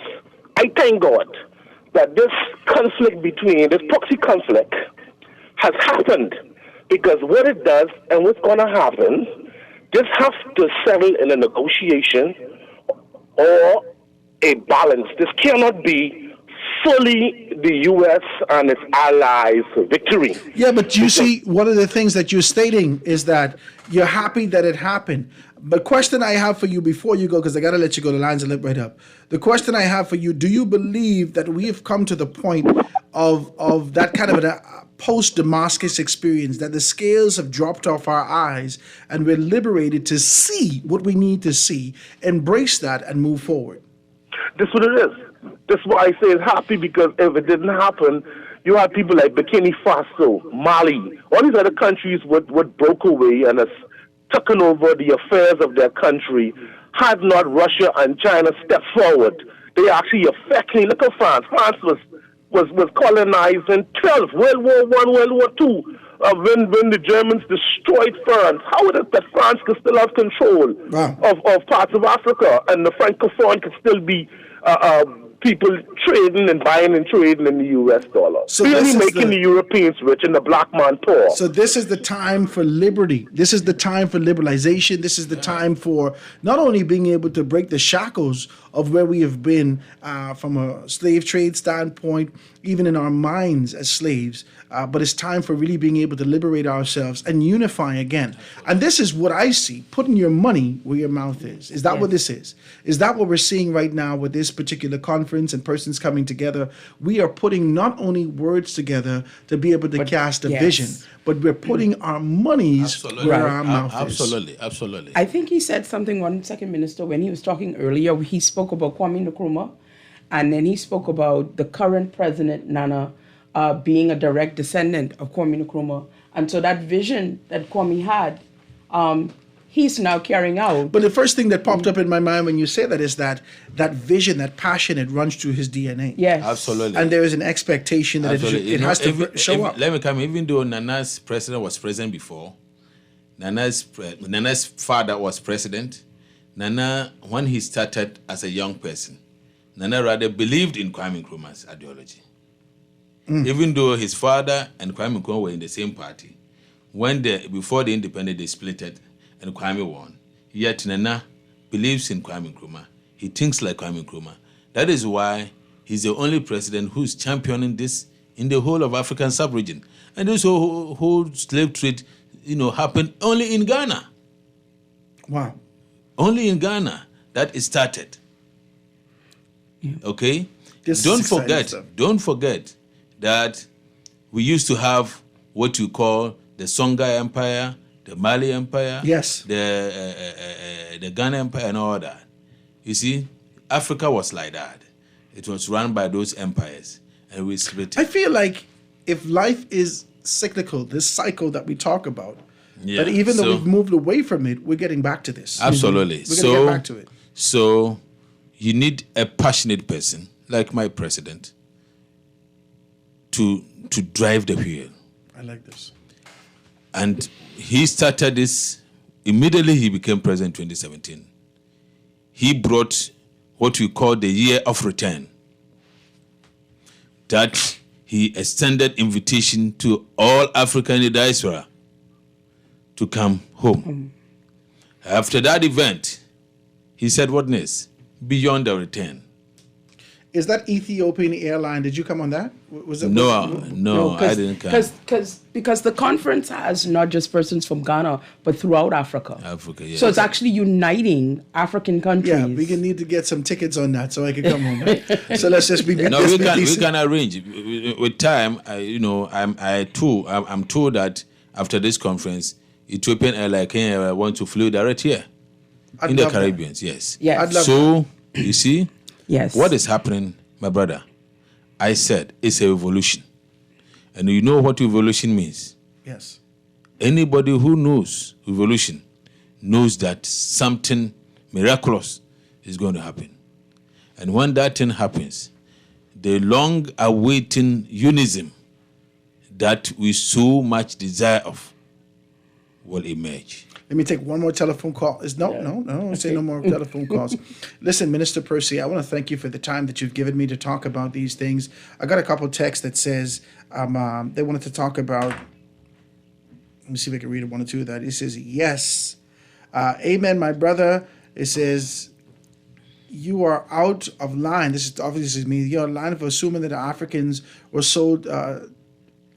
I thank God that this conflict this proxy conflict has happened, because what it does and what's going to happen, this has to settle in a negotiation or a balance. This cannot be fully the U.S. and its allies' victory. Yeah, but you see, one of the things that you're stating is that you're happy that it happened. But question I have for you before you go, because I got to let you go, the lines are lit right up. The question I have for you, do you believe that we have come to the point of that kind of a post-Damascus experience, that the scales have dropped off our eyes and we're liberated to see what we need to see, embrace that and move forward? This is what it is. That's why I say it's happy, because if it didn't happen, you have people like Burkina Faso, Mali, all these other countries would broke away and has taken over the affairs of their country. Had not Russia and China stepped forward, they actually affecting. Look at France. France was colonized in 12, World War I, World War II, when the Germans destroyed France. How is it that France could still have control of parts of Africa, and the Francophone could still be people trading and buying and trading in the U.S. dollar? So really making the Europeans rich and the black man poor. So this is the time for liberty. This is the time for liberalization. This is the time for not only being able to break the shackles of where we have been from a slave trade standpoint, even in our minds as slaves, but it's time for really being able to liberate ourselves and unify again. And this is what I see, putting your money where your mouth is. Is that what this is? Is that what we're seeing right now with this particular conference and persons coming together? We are putting not only words together to be able to cast a vision, but we're putting our monies where our mouth is. Absolutely. I think he said something, one second, Minister, when he was talking earlier. He spoke about Kwame Nkrumah, and then he spoke about the current president, Nana, being a direct descendant of Kwame Nkrumah. And so that vision that Kwame had, he's now carrying out. But the first thing that popped up in my mind when you say that is that vision, that passion, it runs through his DNA. Yes. Absolutely. And there is an expectation that it has to show up. Let me come. Even though Nana's president was president before, Nana's father was president, Nana, when he started as a young person, Nana rather believed in Kwame Nkrumah's ideology. Even though his father and Kwame Nkrumah were in the same party, before the independence they splitted and Kwame won, yet Nana believes in Kwame Nkrumah. He thinks like Kwame Nkrumah. That is why he's the only president who's championing this in the whole of African sub-region. And this whole slave trade, happened only in Ghana. Wow. Only in Ghana that it started. Yeah. Okay? Don't forget that we used to have what you call the Songhai Empire, the Mali Empire, the Ghana Empire, and all that. You see, Africa was like that. It was run by those empires, and we split it. I feel like if life is cyclical, this cycle that we talk about, that even though we've moved away from it, we're getting back to this. Absolutely. We're going to get back to it. So you need a passionate person like my president to drive the wheel. I like this. And he started this immediately he became president in 2017. He brought what we call the year of return. That he extended invitation to all African in the diaspora to come home. After that event, he said, what next? Beyond the return. Is that Ethiopian Airline? Did you come on that? No, I didn't come. Because the conference has not just persons from Ghana, but throughout Africa. Yes. So it's actually uniting African countries. Yeah, we can need to get some tickets on that so I can come home. So let's just be. We can arrange with time. I'm told that after this conference, Ethiopian Airline want to fly direct here in the Caribbean. Yes. So you see. Yes. What is happening, my brother? I said it's a revolution. And you know what revolution means? Yes. Anybody who knows revolution knows that something miraculous is going to happen. And when that thing happens, the long-awaiting unison that we so much desire of will emerge. Let me take one more telephone call. No, say no more telephone calls. Listen, Minister Percy, I want to thank you for the time that you've given me to talk about these things. I got a couple of texts that says they wanted to talk about. Let me see if I can read one or two of that. It says, yes. Amen, my brother. It says, you are out of line. This is obviously me. You're out of line for assuming that the Africans were sold.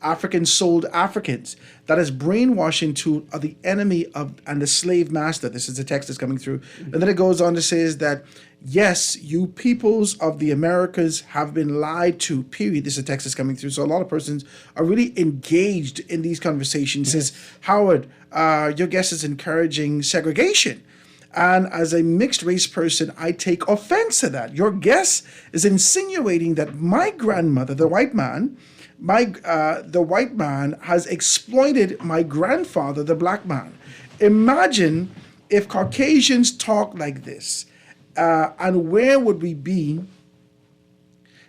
Africans sold Africans. That is brainwashing to the enemy of and the slave master. This is the text that's coming through. And then it goes on to say that, yes, you peoples of the Americas have been lied to, period. This is a text that's coming through. So a lot of persons are really engaged in these conversations. It says, Howard, your guest is encouraging segregation. And as a mixed race person, I take offense to that. Your guest is insinuating that my grandmother, the white man, the white man has exploited my grandfather, the black man. Imagine if Caucasians talk like this, and where would we be,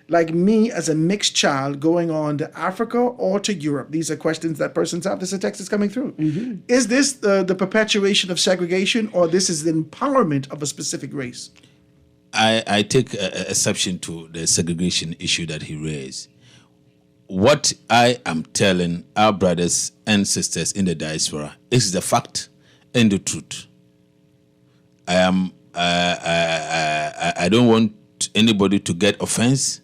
like me as a mixed child going on to Africa or to Europe? These are questions that persons have. This is a text that's coming through. Mm-hmm. Is this the perpetuation of segregation, or this is the empowerment of a specific race? I take exception to the segregation issue that he raised. What I am telling our brothers and sisters in the diaspora is the fact and the truth. I don't want anybody to get offense,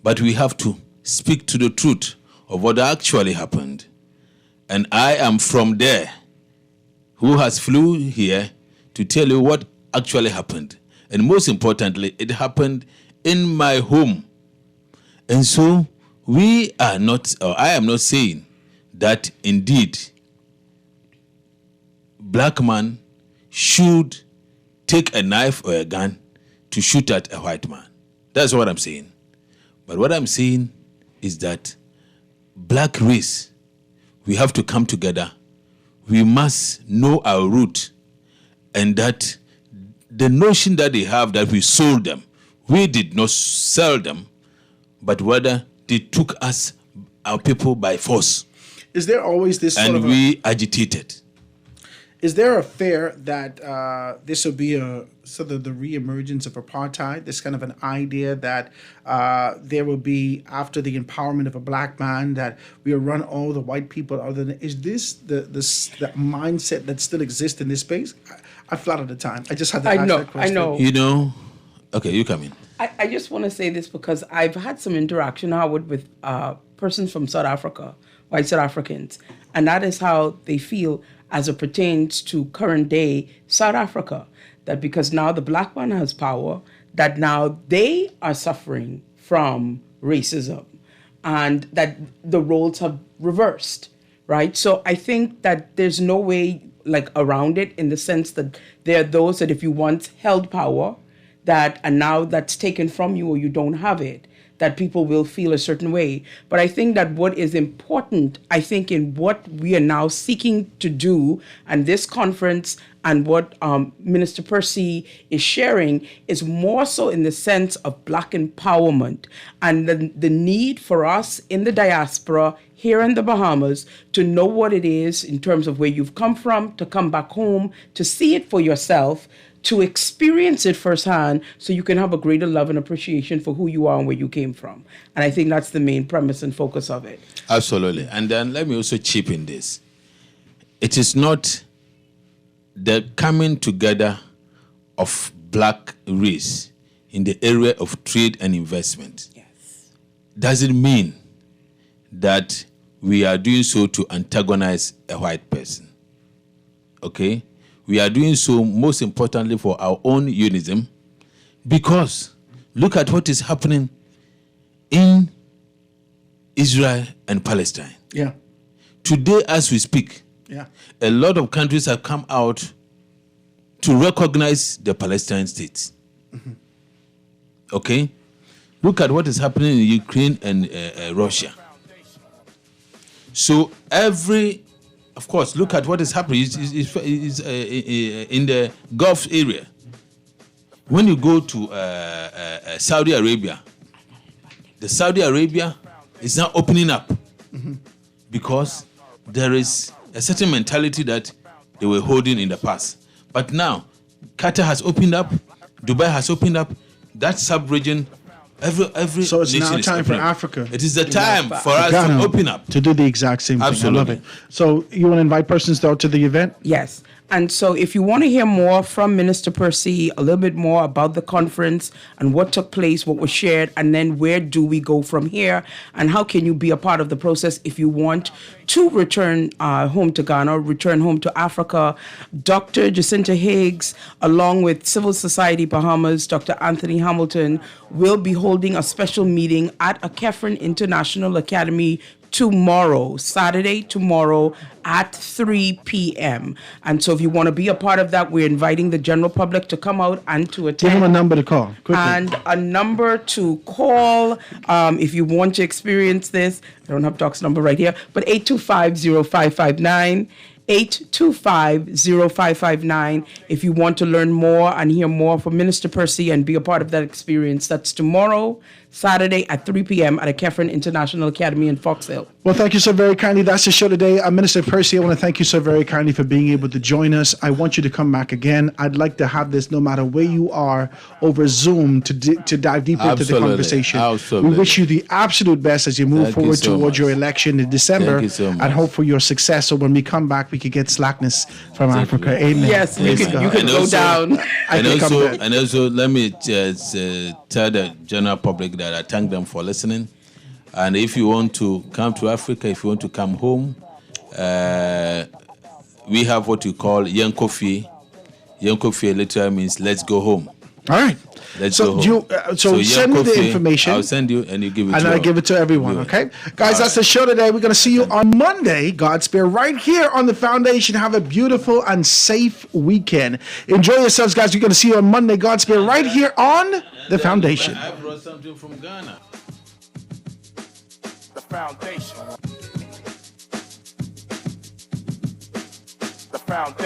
but we have to speak to the truth of what actually happened. And I am from there, who has flew here to tell you what actually happened. And most importantly, it happened in my home. And so we are not, or I am not saying that indeed black man should take a knife or a gun to shoot at a white man. That's what I'm saying. But what I'm saying is that black race, we have to come together. We must know our root, and that the notion that they have that we sold them, we did not sell them, but rather they took us, our people, by force. Is there always this sort and of we agitated? Is there a fear that this will be a sort of the reemergence of apartheid? This kind of an idea that there will be, after the empowerment of a black man, that we will run all the white people out of the. Is this the mindset that still exists in this space? I flat at the time. I just had to ask that question. I know. You know, okay, you come in. I just want to say this because I've had some interaction, Howard, with persons from South Africa, white South Africans, and that is how they feel as it pertains to current day South Africa, that because now the black man has power, that now they are suffering from racism and that the roles have reversed, right? So I think that there's no way like around it, in the sense that there are those that if you once held power, that and now that's taken from you or you don't have it, that people will feel a certain way. But I think that what is important, I think in what we are now seeking to do, and this conference and what Minister Percy is sharing, is more so in the sense of black empowerment and the need for us in the diaspora here in the Bahamas to know what it is in terms of where you've come from, to come back home, to see it for yourself, to experience it firsthand, so you can have a greater love and appreciation for who you are and where you came from. And I think that's the main premise and focus of it. Absolutely. And then let me also chip in this. It is not the coming together of black race in the area of trade and investment. Yes. Doesn't mean that we are doing so to antagonize a white person. Okay? We are doing so most importantly for our own unionism, because look at what is happening in Israel and Palestine. Yeah. Today, as we speak, a lot of countries have come out to recognize the Palestine state. Mm-hmm. Okay? Look at what is happening in Ukraine and Russia. So of course, look at what is happening in the Gulf area. when you go to Saudi Arabia, the Saudi Arabia is now opening up because there is a certain mentality that they were holding in the past. But now, Qatar has opened up, Dubai has opened up, that sub-region, every So it's nation now is time for opening up. Africa. It is the time for us Ghana to open up. to do the exact same thing. I love Absolutely. it. So you want to invite persons though to the event? Yes. And so if you want to hear more from Minister Percy, a little bit more about the conference and what took place, what was shared, and then where do we go from here, and how can you be a part of the process if you want to return home to Ghana, return home to Africa, Dr. Jacinta Higgs, along with Civil Society Bahamas, Dr. Anthony Hamilton, will be holding a special meeting at a Kefren International Academy tomorrow, Saturday, tomorrow at 3 p.m. And so if you want to be a part of that, we're inviting the general public to come out and to attend. Give them a number to call. Quickly. And a number to call if you want to experience this. I don't have Doc's number right here, but 825-0559. 825-0559 if you want to learn more and hear more from Minister Percy and be a part of that experience. That's tomorrow, Saturday at 3 p.m. at a Kefren International Academy in Fox Hill. Well, thank you so very kindly. That's the show today. Minister Percy, I want to thank you so very kindly for being able to join us. I want you to come back again. I'd like to have this, no matter where you are, over Zoom to dive deeper into the conversation. Absolutely. We wish you the absolute best as you move Thank you forward so towards much. your election in December, Thank you so much. and hope for your success. So when we come back, we could get slackness from Africa. Amen. Yes, you Praise can God. go down. I can come back. And also, let me just tell the general public that I thank them for listening. And if you want to come to Africa, if you want to come home, we have what you call Yankofie. Yankofie literally means let's go home. All right. Let's So go home. you- so send me the Yankofie, information. I'll send you and you give it And to I your give it to everyone, viewers. okay? Guys, that's the show today. We're going to see you on Monday, God spare, right here on the Foundation. Have a beautiful and safe weekend. Enjoy yourselves, guys. We're going to see you on Monday, God spare, right here on the Foundation. I brought something from Ghana. The foundation. The foundation.